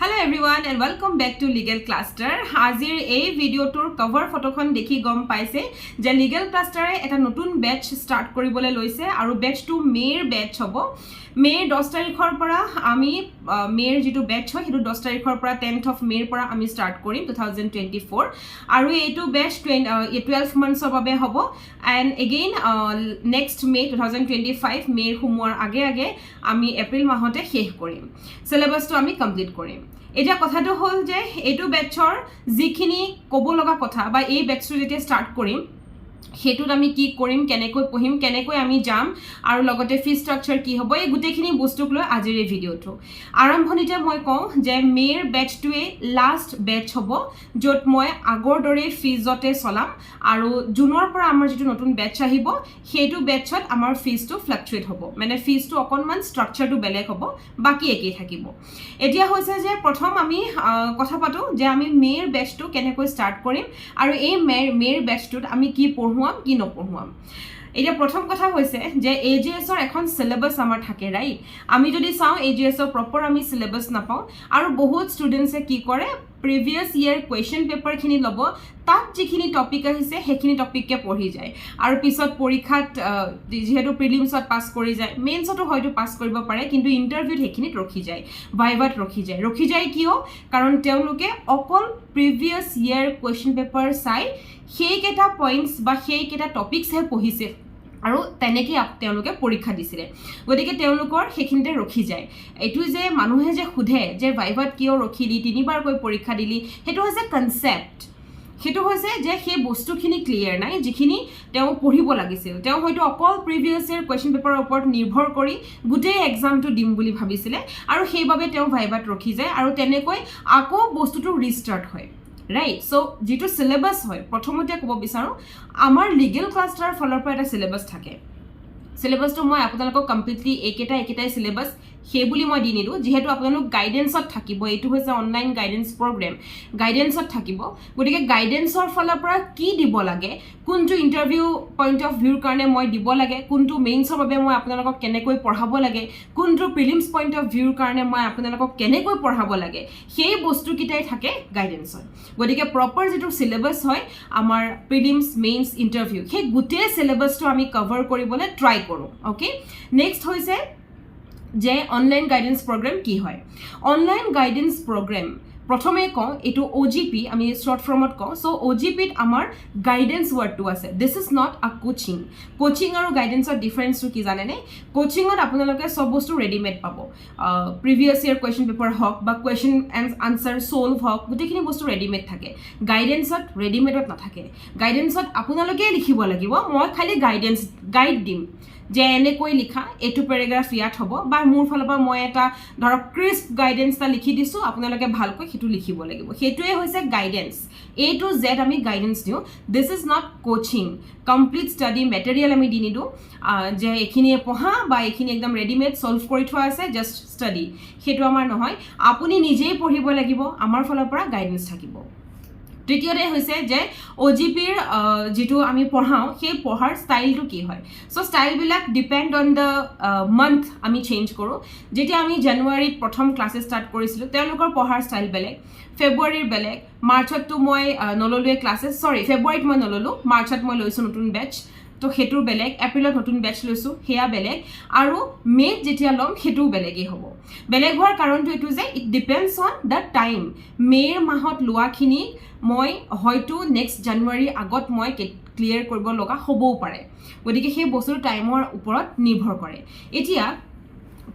Hello everyone and welcome back to Legal Cluster. Hazir এই ভিডিওটোৰ cover ফটোখন দেখি গম পাইছে যে Legal Cluster এটা নতুন ব্যাচ স্টার্ট কৰিবলৈ লৈছে আৰু ব্যাচটো মেৰ ব্যাচ হ'ব। মেৰ 10 তাৰিখৰ পৰা আমি মেৰ যেটো ব্যাচ হয় হেতু 10 তাৰিখৰ পৰা 10th of মেৰ পৰা আমি স্টাৰ্ট কৰিম 2024 আৰু এইটো ব্যাচ 12 monthsৰ বাবে হ'ব and again next May 2025 মেৰ সোমোৱাৰ আগে আমি এপ্ৰিল মাহতে শেষ কৰিম। সিলেবাসটো আমি কমপ্লিট কৰিম। এটা কথাটো হল যে এইটো ব্যাচৰ যিখিনি ক'ব লগা কথা বা এই ব্যাচটো যেতিয়া স্টাৰ্ট কৰিম হেতুত আমি কি কৰিম কেনেকৈ পঢ়িম কেনেকৈ আমি যাম আৰু লগতে ফি স্ট্ৰাকচাৰ কি হ'ব এই গুটেখিনি বস্তুক লৈ আজিৰ এই ভিডিওটো আৰম্ভণিতে মই কওঁ যে মেৰ ব্যাচটোৱে লাষ্ট ব্যাচ হ'ব য'ত মই আগৰ দৰে ফিজতে চলাম আৰু জুনৰ পৰা আমাৰ যেটো নতুন ব্যাচ আহিব হেতু ব্যাচত আমাৰ ফিজটো ফ্লাকচুৱেট হ'ব মানে ফিজটো অকনমান স্ট্ৰাকচাৰটো বেলেগ হ'ব বাকি একেই থাকিব। এতিয়া হৈছে যে প্ৰথম আমি কথা পাতো যে আমি মেৰ ব্যাচটো কেনেকৈ স্টাৰ্ট কৰিম আৰু এই মেৰ ব্যাচটোত আমি কি পঢ়ুৱাম কি নপঢ়ুৱাম। এটা প্ৰথম কথা হৈছে যে এজিএছৰ এখন সিলেবাস আমাৰ থাকে ৰাইট। আমি যদি চাওঁ এজিএছৰ প্ৰপাৰ আমি সিলেবাস নাপাওঁ আৰু বহুত ষ্টুডেন্টসে কি কৰে প্ৰিভিয়াস ইয়াৰ কোৱেশ্চন পেপাৰ খিনি লব তাত যিখিনি টপিক আহিছে সেইখিনি টপিককে পঢ়ি যায় আৰু পিছত পৰীক্ষাত যেহেতু প্ৰিলিমছত পাস কৰি যায় মেইনছতো হয়তো পাস কৰিব পাৰে কিন্তু ইন্টাৰভিউত সেইখিনিত ৰখি যায় ভাইভাত ৰখি যায় কিয় কাৰণ তেওঁলোকে অকল প্ৰিভিয়াস ইয়াৰ কোৱেশ্চন পেপাৰ চাই সেইকেইটা পইণ্টছ বা সেইকেইটা টপিকসহে পঢ়িছে আৰু তেনেকৈ তেওঁলোকে পৰীক্ষা দিছিলে গতিকে তেওঁলোকৰ সেইখিনিতে ৰখি যায়। এইটো যে মানুহে যে সোধে যে ভাইভাত কিয় ৰখিলি তিনিবাৰকৈ পৰীক্ষা দিলি হেতু হৈছে কনসেপ্ট হেতু হৈছে যে সেই বস্তুখিনি ক্লিয়াৰ নাই যিখিনি তেওঁ পঢ়িব লাগিছিল তেওঁ হয়তো অকল প্ৰিভিয়াস ইয়াৰ কোৱেশ্চন পেপাৰৰ ওপৰত নিৰ্ভৰ কৰি গুটেই এক্সামটো দিম বুলি ভাবিছিলে আৰু সেইবাবে তেওঁ ভাইভাত ৰখি যায় আৰু তেনেকৈ আকৌ বস্তুটো ৰিস্টাৰ্ট হয় ৰাইট। সো যেটো সিলেবাস হয় প্ৰথমতে ক'ব বিচাৰো আমাৰ লিগেল ক্লাষ্টাৰ ফলৰ পৰা এটা সিলেবাস থাকে সিলেবাসটো মই আপোনালোকক কমপ্লিটলি একেটাই সিলেবাস সেই বুলি মই দি নিদো যেহেতু আপোনালোক গাইডেন্সত থাকিব এইটো হৈছে অনলাইন গাইডেন্স প্ৰগ্ৰাম গাইডেন্সত থাকিব গতিকে গাইডেন্সৰ ফলৰ পৰা কি দিব লাগে কোনটো ইন্টাৰভিউ পইণ্ট অফ ভিউৰ কাৰণে মই দিব লাগে কোনটো মেইনছৰ বাবে মই আপোনালোকক কেনেকৈ পঢ়াব লাগে কোনটো প্ৰিলিমছ পইণ্ট অফ ভিউৰ কাৰণে মই আপোনালোকক কেনেকৈ পঢ়াব লাগে সেই বস্তু কিটাই থাকে গাইডেন্সত। গতিকে প্ৰপাৰ যেটো সিলেবাস হয় আমাৰ প্ৰিলিমছ মেইনছ ইন্টাৰভিউ সেই গুটেই সিলেবাসটো আমি কভাৰ কৰিবলৈ ট্ৰাই কৰো। ওকে নেক্সট হৈছে যে অনলাইন গাইডেন্স প্ৰগ্ৰাম কি হয়। অনলাইন গাইডেন্স প্ৰগ্ৰাম প্ৰথমে কওঁ এটো ওজিপি আমি শৰ্ট ফৰ্মত কওঁ সো ওজিপিত আমাৰ গাইডেন্স ওয়াৰ্ডটো আছে this is not a coaching আৰু গাইডেন্সৰ ডিফাৰেন্সটো কি জানেনে কোচিংত আপোনালোকে সব বস্তু ৰেডিমেড পাব প্ৰিভিয়াস ইয়াৰ কোৱেশ্চন পেপাৰ হক বা কোৱেশ্চন এণ্ড আনসাৰ সলভ হক গুটেখিনি বস্তু ৰেডিমেড থাকে গাইডেন্সত ৰেডিমেডত নাথাকে গাইডেন্সত আপোনালোকে লিখিব লাগিব মই খালি গাইড দিম যে এনেকৈ লিখা এটো প্যাৰাগ্ৰাফ ইয়াত হ'ব বা মোৰ ফালৰ পৰা মই এটা ধৰক ক্ৰিস্প গাইডেন্স টা লিখি দিছো আপোনালোকে ভালকৈ হেতু লিখিব লাগিব হেতুৱে হৈছে গাইডেন্স এ টু জেড আমি গাইডেন্স দিও this is not coaching complete study material আমি দি নিদো যে এখিনিয়ে পঢ়া বা এখিনি একদম ৰেডিমেড সলভ কৰি থোৱা আছে জাস্ট ষ্টাডি হেতু আমাৰ নহয় আপুনি নিজেই পঢ়িব লাগিব আমাৰ ফালৰ পৰা গাইডেন্স থাকিব। তৃতীয়তে হৈছে যে ওজিপিৰ যেটো আমি পঢ়াও সেই পঢ়াৰ ষ্টাইলটো কি হয় সো ষ্টাইল বিলাক ডিপেন্ড অন দ্য মান্থ আমি চেঞ্জ কৰো যেতিয়া আমি জানুৱাৰীত প্ৰথম ক্লাছ স্টাৰ্ট কৰিছিলো তেওঁলোকৰ পঢ়াৰ ষ্টাইল বেলেগ ফেব্ৰুৱাৰীৰ বেলেগ মাৰ্চতটো মই নললোৱে ক্লাছেছ ফেব্ৰুৱাৰীত মই নললো মাৰ্চত মই লৈছো নতুন বেচ তো হেতুৰ বেলেগ এপ্ৰিলত নতুন বেচ লৈছো হেয়া বেলেগ আৰু মেত যেতিয়া লম হেতু বেলেগই হ'ব বেলেগ হোৱাৰ কাৰণটো এটো যে it depends on the time মেৰ মাহত লোৱাখিনি মই হয়তো নেক্সট জানুৱাৰী আগত মই ক্লিয়াৰ কৰিব লগা হ'বও পাৰে গতিকে সেই বস্তুৰ টাইমৰ ওপৰত নিৰ্ভৰ কৰে। এতিয়া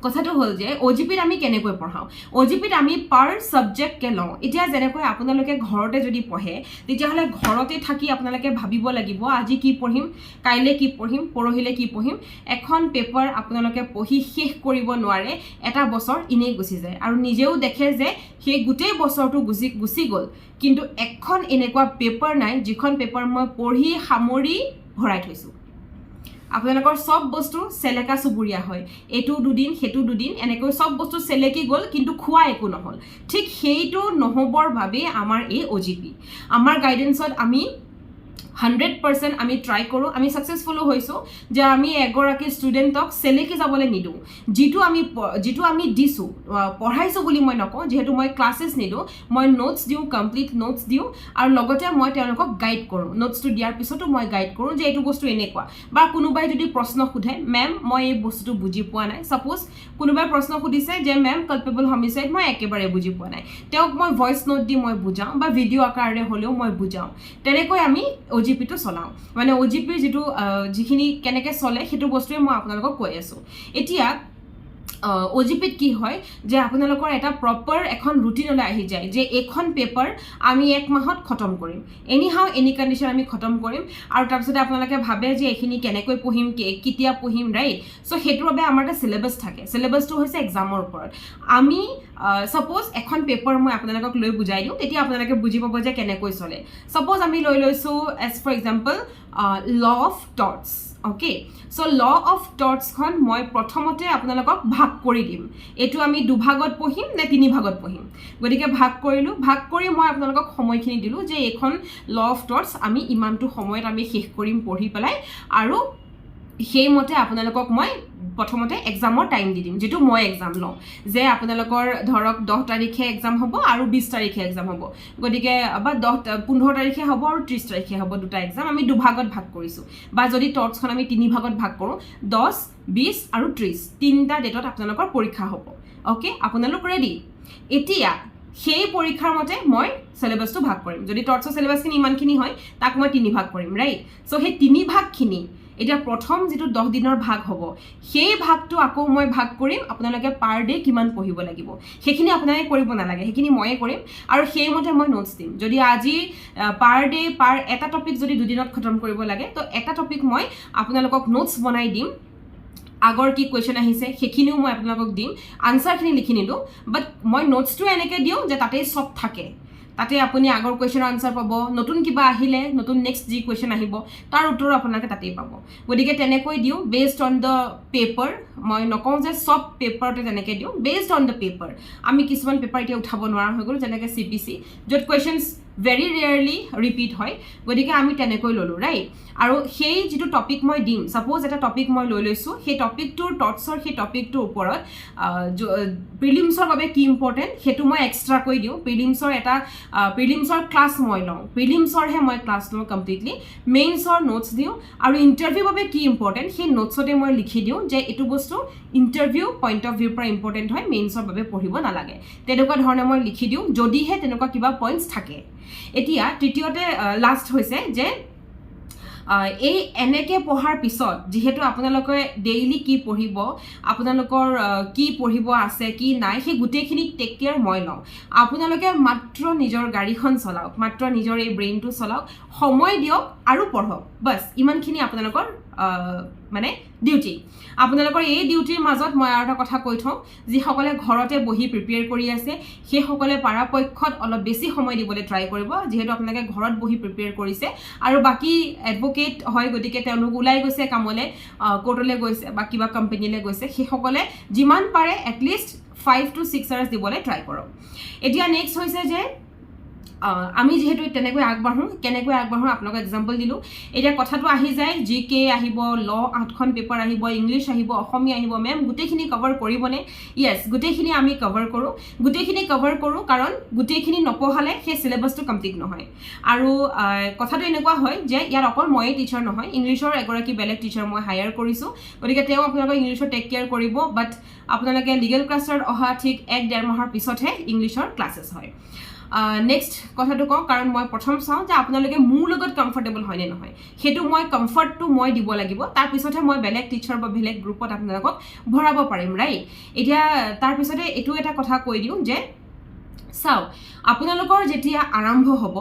কথাটো হল যে ওজিপিত আমি কেনেকৈ পঢ়াও ওজিপিত আমি পাৰ সাবজেক্ট কে লওঁ এতিয়া যেনেকৈ আপোনালোকে ঘৰতে যদি পঢ়ে তেতিয়াহলে ঘৰতে থাকি আপোনালোকে ভাবিব লাগিব আজি কি পঢ়িম কাইলে কি পঢ়িম পৰহিলে কি পঢ়িম এখন পেপাৰ আপোনালোকে পঢ়ি শেষ কৰিব নোৱাৰে এটা বছৰ ইনে গুচি যায় আৰু নিজেও দেখে যে সেই গুটেই বছৰটো গুচি গল কিন্তু এখন এনেকুৱা পেপাৰ নাই যিখন পেপাৰ মই পঢ়ি সামৰি ভৰাই থৈছো আপোনালোকৰ সব বস্তু সেলেকা সুবুৰিয়া হয় এটো দুদিন হেতু দুদিন এনেকৈ সব বস্তু সেলেকি গল কিন্তু খোৱা একো নহল ঠিক হেইটো নহবৰ ভাবে আমাৰ এই ওজিপি আমাৰ গাইডেন্সত আমি 100% আমি ট্ৰাই কৰোঁ, আমি ছাকচেছফুলো হৈছোঁ যে আমি এগৰাকী ষ্টুডেণ্টক চেলেকি যাবলৈ নিদিওঁ। যিটো আমি দিছোঁ, পঢ়াইছোঁ বুলি মই নকওঁ, যিহেতু মই ক্লাছেছ নিদিওঁ, মই নোটছ দিওঁ, কমপ্লিট নোটছ দিওঁ, আৰু লগতে মই তেওঁলোকক গাইড কৰোঁ। নোটছটো দিয়াৰ পিছতো মই গাইড কৰোঁ যে এইটো বস্তু এনেকুৱা, বা কোনোবাই যদি প্ৰশ্ন সোধে, মেম মই এই বস্তুটো বুজি পোৱা নাই, ছাপ'জ কোনোবাই প্ৰশ্ন সুধিছে যে মেম কালপেবল homicide মই একেবাৰে বুজি পোৱা নাই, তেওঁক মই ভইচ নোট দি মই বুজাওঁ, বা ভিডিঅ' আকাৰে হ'লেও মই বুজাওঁ। তেনেকৈ আমি OGPটো চলাওঁ, মানে OGPৰ যিখিনি কেনেকৈ চলে সেইটো বস্তুৱে মই আপোনালোকক কৈ আছোঁ। এতিয়া OGPত কি হয় যে আপোনালোকৰ এটা প্ৰপাৰ এখন ৰুটিনলৈ আহি যায় যে এইখন পেপাৰ আমি 1 মাহত খতম কৰিম, এনি কণ্ডিশ্যন আমি খতম কৰিম, আৰু তাৰপিছতে আপোনালোকে ভাবে যে এইখিনি কেনেকৈ পঢ়িম, কেতিয়া পঢ়িম, ৰাইট? চ' সেইটোৰ বাবে আমাৰ এটা চিলেবাছ থাকে। চিলেবাছটো হৈছে এক্সামৰ ওপৰত। আমি ছাপ'জ এখন পেপাৰ মই আপোনালোকক লৈ বুজাই দিওঁ, তেতিয়া আপোনালোকে বুজি পাব যে কেনেকৈ চলে। ছাপ'জ আমি লৈছোঁ as for example law of torts, okay? So' law of টৰ্টছখন মই প্ৰথমতে আপোনালোকক ভাগ কৰি দিম। এইটো আমি 2 ভাগত পঢ়িম নে 3 ভাগত পঢ়িম, গতিকে ভাগ কৰিলোঁ। ভাগ কৰি মই আপোনালোকক সময়খিনি দিলোঁ যে এইখন ল অফ টৰ্টছ আমি ইমানটো সময়ত আমি শেষ কৰিম পঢ়ি পেলাই, আৰু সেইমতে আপোনালোকক মই প্ৰথমতে এক্সামৰ টাইম দি দিম, যিটো মই এক্সাম লওঁ, যে আপোনালোকৰ ধৰক 10 তাৰিখে এক্সাম হ'ব আৰু 20 তাৰিখে এক্সাম হ'ব, গতিকে বা 15 তাৰিখে হ'ব আৰু 30 তাৰিখে হ'ব, দুটা এক্সাম আমি 2 ভাগত ভাগ কৰিছোঁ। বা যদি টৰ্টছখন আমি 3 ভাগত ভাগ কৰোঁ, 10, 20 আৰু 30, 3টা ডেটত আপোনালোকৰ পৰীক্ষা হ'ব, অ'কে? আপোনালোক ৰেডি? এতিয়া সেই পৰীক্ষাৰ মতে মই চিলেবাছটো ভাগ কৰিম। যদি টৰ্টছৰ চিলেবাছখিনি ইমানখিনি হয়, তাক মই 3 ভাগ কৰিম, ৰাইট? চ' সেই 3 ভাগখিনি এতিয়া প্ৰথম যিটো 10 দিনৰ ভাগ হ'ব, সেই ভাগটো আকৌ মই ভাগ কৰিম আপোনালোকে পাৰ ডে কিমান পঢ়িব লাগিব। সেইখিনি আপোনালোকে কৰিব নালাগে, সেইখিনি ময়ে কৰিম, আৰু সেইমতে মই নোটছ দিম। যদি আজি পাৰ ডে এটা টপিক যদি 2 দিনত খতম কৰিব লাগে, তো এটা টপিক মই আপোনালোকক নোটছ বনাই দিম, আগৰ কি কুৱেশ্যন আহিছে সেইখিনিও মই আপোনালোকক দিম, আনচাৰখিনি লিখি নিদিওঁ, বাট মই নোটছটো এনেকৈ দিওঁ যে তাতেই চব থাকে। তাতে আপুনি আগৰ কুৱেশ্যনৰ আনচাৰ পাব, নতুন কিবা আহিলে, নতুন নেক্সট যি কুৱেশ্যন আহিব তাৰ উত্তৰ আপোনালোকে তাতেই পাব। গতিকে তেনেকৈ দিওঁ বেছড অন দ্য পেপাৰ। মই নকওঁ যে চব পেপাৰতে তেনেকৈ দিওঁ, বেছড অন দ্য পেপাৰ। আমি কিছুমান পেপাৰ এতিয়া উঠাব নোৱাৰা হৈ গ'ল, যেনেকৈ CPC, য'ত কুৱেশ্যনছ ভেৰি ৰেয়াৰলি ৰিপিট হয়, গতিকে আমি তেনেকৈ ল'লোঁ, ৰাইট? আৰু সেই যিটো টপিক মই দিম, ছাপ'জ এটা টপিক মই লৈছোঁ, সেই টপিকটোৰ টৰ্টছৰ সেই টপিকটোৰ ওপৰত প্ৰিলিমছৰ বাবে কি ইম্পৰ্টেণ্ট সেইটো মই এক্সট্ৰাকৈ দিওঁ। প্ৰিলিমছৰ ক্লাছ মই লওঁ, প্ৰিলিমছৰহে মই ক্লাছ লওঁ কমপ্লিটলি, মেইনছৰ নোটছ দিওঁ, আৰু ইণ্টাৰভিউৰ বাবে কি ইম্পৰ্টেণ্ট সেই নোটছতে মই লিখি দিওঁ যে এইটো বস্তু ইণ্টাৰভিউ পইণ্ট অফ ভিউৰ পৰা ইম্পৰ্টেণ্ট হয়, মেইনছৰ বাবে পঢ়িব নালাগে। তেনেকুৱা ধৰণে মই লিখি দিওঁ, যদিহে তেনেকুৱা কিবা পইণ্টছ থাকে। এতিয়া তৃতীয়তে লাষ্ট হৈছে যে এই এনেকৈ পঢ়াৰ পিছত যিহেতু আপোনালোকে ডেইলি কি পঢ়িব, আপোনালোকৰ কি পঢ়িব আছে কি নাই, সেই গোটেইখিনি টেক কেয়াৰ মই লওঁ। আপোনালোকে মাত্ৰ নিজৰ গাড়ীখন চলাওক, মাত্ৰ নিজৰ এই ব্ৰেইনটো চলাওক, সময় দিয়ক আৰু পঢ়ক, বাছ ইমানখিনি আপোনালোকৰ মানে ডিউটি। আপোনালোকৰ এই ডিউটিৰ মাজত মই আৰু এটা কথা কৈ থওঁ, যিসকলে ঘৰতে বহি প্ৰিপেয়াৰ কৰি আছে সেইসকলে পৰাপক্ষত অলপ বেছি সময় দিবলৈ ট্ৰাই কৰিব, যিহেতু আপোনালোকে ঘৰত বহি প্ৰিপেয়াৰ কৰিছে, আৰু বাকী এডভকেট হয়, গতিকে তেওঁলোক ওলাই গৈছে কামলৈ, কোৰ্টলৈ গৈছে বা কিবা কোম্পানীলৈ গৈছে, সেইসকলে যিমান পাৰে এটলিষ্ট 5 to 6 hours দিবলৈ ট্ৰাই কৰক। এতিয়া নেক্সট হৈছে যে আমি যেহেতু তেনেকৈ আগবাঢ়োঁ, কেনেকৈ আগবাঢ়োঁ আপোনালোকক এক্সাম্পল দিলোঁ। এতিয়া কথাটো আহি যায়, GK আহিব, ল 8খন পেপাৰ আহিব, ইংলিছ আহিব, অসমীয়া আহিব, মেম গোটেইখিনি কভাৰ কৰিবনে? য়েছ, গোটেইখিনি আমি কভাৰ কৰোঁ, কাৰণ গোটেইখিনি নপঢ়ালে সেই চিলেবাছটো কমপ্লিট নহয়। আৰু কথাটো এনেকুৱা হয় যে ইয়াত অকল ময়ে টিচাৰ নহয়, ইংলিছৰ এগৰাকী বেলেগ টিচাৰ মই হায়াৰ কৰিছোঁ, গতিকে তেওঁ আপোনালোকক ইংলিছৰ টেক কেয়াৰ কৰিব, বাট আপোনালোকে লিগেল ক্লাছত অহা ঠিক 1-1.5 মাহৰ পিছতহে ইংলিছৰ ক্লাছেছ হয়। নেক্সট কথাটো কওঁ, কাৰণ মই প্ৰথম চাওঁ যে আপোনালোকে মোৰ লগত কমফৰ্টেবল হয়নে নহয়, সেইটো কমফৰ্টটো মই দিব লাগিব, তাৰপিছতহে মই বেলেগ টিচাৰ বা বেলেগ গ্ৰুপত আপোনালোকক ভৰাব পাৰিম, ৰাইট? এতিয়া তাৰপিছতে এইটো এটা কথা কৈ দিওঁ যে চাওক, আপোনালোকৰ যেতিয়া আৰম্ভ হ'ব,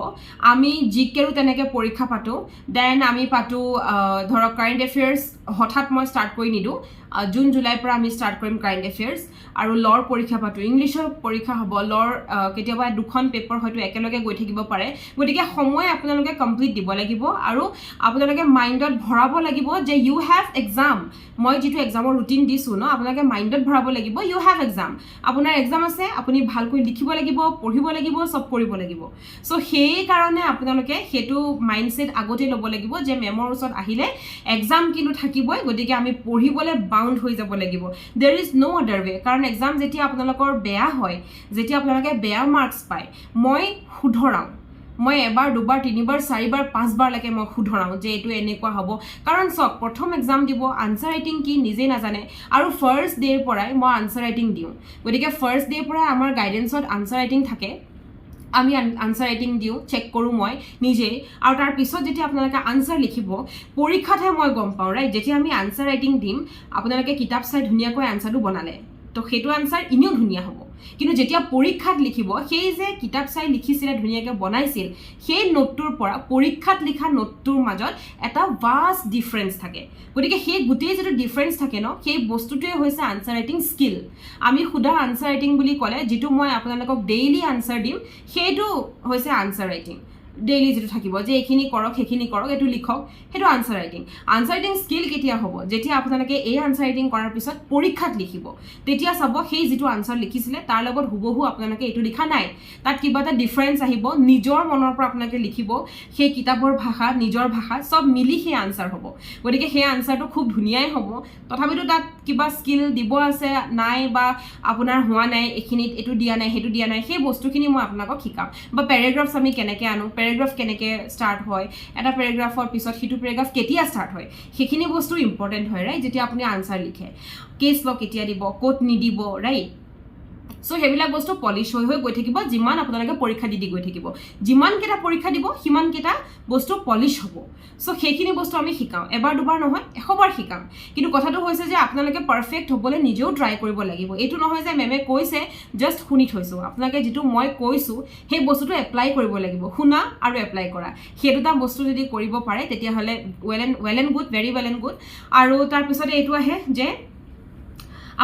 আমি GKৰো তেনেকৈ পৰীক্ষা পাতোঁ, দেন আমি পাতোঁ ধৰক কাৰেণ্ট এফেয়াৰ্ছ হঠাৎ মই ষ্টাৰ্ট কৰি নিদিওঁ, জুন জুলাইৰ পৰা আমি ষ্টাৰ্ট কৰিম কাৰেণ্ট এফেয়াৰ্ছ আৰু লৰ পৰীক্ষা পাতো ইংলিছৰ পৰীক্ষা হ'ব লৰ কেতিয়াবা দুখন পেপাৰ হয়তো একেলগে গৈ থাকিব পাৰে গতিকে সময় আপোনালোকে কমপ্লিট দিব লাগিব আৰু আপোনালোকে মাইণ্ডত ভৰাব লাগিব যে ইউ হেভ এক্সাম মই যিটো এক্সামৰ ৰুটিন দিছোঁ ন আপোনালোকে মাইণ্ডত ভৰাব লাগিব ইউ হেভ এক্সাম আপোনাৰ এক্সাম আছে আপুনি ভালকৈ লিখিব লাগিব পঢ়িব লাগিব সব কৰিব লাগিব সো সেই কাৰণে আপোনালোকে সেইটো মাইণ্ডছেট আগতে ল'ব লাগিব যে মেমৰ ওচৰত আহিলে এক্সাম কিন্তু থাকিবই গতিকে আমি পঢ়িবলৈ বাউণ্ড হৈ যাব লাগিব দেৰ ইজ ন' আদাৰ ৱে কাৰণ এক্সাম যেতিয়া আপোনালোকৰ বেয়া হয় যেতিয়া আপোনালোকে বেয়া মাৰ্কছ পায় মই শুধৰাওঁ মই এবাৰ দুবাৰ তিনিবাৰ চাৰিবাৰ পাঁচবাৰলৈকে মই শুধৰাওঁ যে এইটো এনেকুৱা হ'ব কাৰণ চাওক প্ৰথম এক্সাম দিব আনচাৰ ৰাইটিং কি নিজে নাজানে আৰু ফাৰ্ষ্ট ডে'ৰ পৰাই মই আনচাৰ ৰাইটিং দিওঁ গতিকে ফাৰ্ষ্ট ডে'ৰ পৰাই আমাৰ গাইডেন্সত আনচাৰ ৰাইটিং থাকে আমি আনচাৰ ৰাইটিং দিওঁ চেক কৰোঁ মই নিজেই আৰু তাৰ পিছত যেতিয়া আপোনালোকে আনচাৰ লিখিব পৰীক্ষাতহে মই গম পাওঁ ৰাইট যেতিয়া আমি আনচাৰ ৰাইটিং দিম আপোনালোকে কিতাপ চাই ধুনীয়াকৈ আনচাৰটো বনালে তো সেইটো আনচাৰ এনেও ধুনীয়া হ'ব কিন্তু যেতিয়া পৰীক্ষাত লিখিব সেই যে কিতাপ চাই লিখিছিলে ধুনীয়াকৈ বনাইছিল সেই নোটটোৰ পৰা পৰীক্ষাত লিখা নোটটোৰ মাজত এটা ভাষ্ট ডিফাৰেঞ্চ থাকে গতিকে সেই গোটেই যিটো ডিফাৰেঞ্চ থাকে ন সেই বস্তুটোৱে হৈছে আনচাৰ ৰাইটিং স্কিল আমি সোধা আনচাৰ ৰাইটিং বুলি ক'লে যিটো মই আপোনালোকক ডেইলি আনচাৰ দিম সেইটো হৈছে আনচাৰ ৰাইটিং ডেইলি যিটো থাকিব যে এইখিনি কৰক সেইখিনি কৰক এইটো লিখক সেইটো আনচাৰ ৰাইটিং স্কিল কেতিয়া হ'ব যেতিয়া আপোনালোকে এই আনচাৰ ৰাইটিং কৰাৰ পিছত পৰীক্ষাত লিখিব তেতিয়া চাব সেই যিটো আনচাৰ লিখিছিলে তাৰ লগত হুবহু আপোনালোকে এইটো লিখা নাই তাত কিবা এটা ডিফাৰেঞ্চ আহিব নিজৰ মনৰ পৰা আপোনালোকে লিখিব সেই কিতাপৰ ভাষা নিজৰ ভাষা সব মিলি সেই আনচাৰ হ'ব গতিকে সেই আনচাৰটো খুব ধুনীয়াই হ'ব তথাপিতো তাত কিবা স্কিল দিব আছে নাই বা আপোনাৰ হোৱা নাই এইখিনিত এইটো দিয়া নাই সেইটো দিয়া নাই সেই বস্তুখিনি মই আপোনালোকক শিকাম বা পেৰাগ্ৰাফছ আমি কেনেকৈ আনো পেৰাগ্ৰাফ কেনেকৈ ষ্টাৰ্ট হয় এটা পেৰাগ্ৰাফৰ পিছত সিটো পেৰাগ্ৰাফ কেতিয়া ষ্টাৰ্ট হয় সেইখিনি বস্তু ইম্পৰ্টেণ্ট হয় ৰাইট যেতিয়া আপুনি আনচাৰ লিখে কেছ ল কেতিয়া দিব ক'ত নিদিব ৰাইট সো সেইবিলাক বস্তু পলিশ হৈ গৈ থাকিব যিমান আপোনালোকে পৰীক্ষা দি গৈ থাকিব যিমানকেইটা পৰীক্ষা দিব সিমানকেইটা বস্তু পলিশ হ'ব সো সেইখিনি বস্তু আমি শিকাওঁ এবাৰ দুবাৰ নহয় 100বাৰ শিকাম কিন্তু কথাটো হৈছে যে আপোনালোকে পাৰফেক্ট হ'বলৈ নিজেও ট্ৰাই কৰিব লাগিব এইটো নহয় যে মেমে কৈছে জাষ্ট শুনি থৈছোঁ আপোনালোকে যিটো মই কৈছোঁ সেই বস্তুটো এপ্লাই কৰিব লাগিব শুনা আৰু এপ্লাই কৰা সেই দুটা বস্তু যদি কৰিব পাৰে তেতিয়াহ'লে well and good very well and good আৰু তাৰপিছতে এইটো আহে যে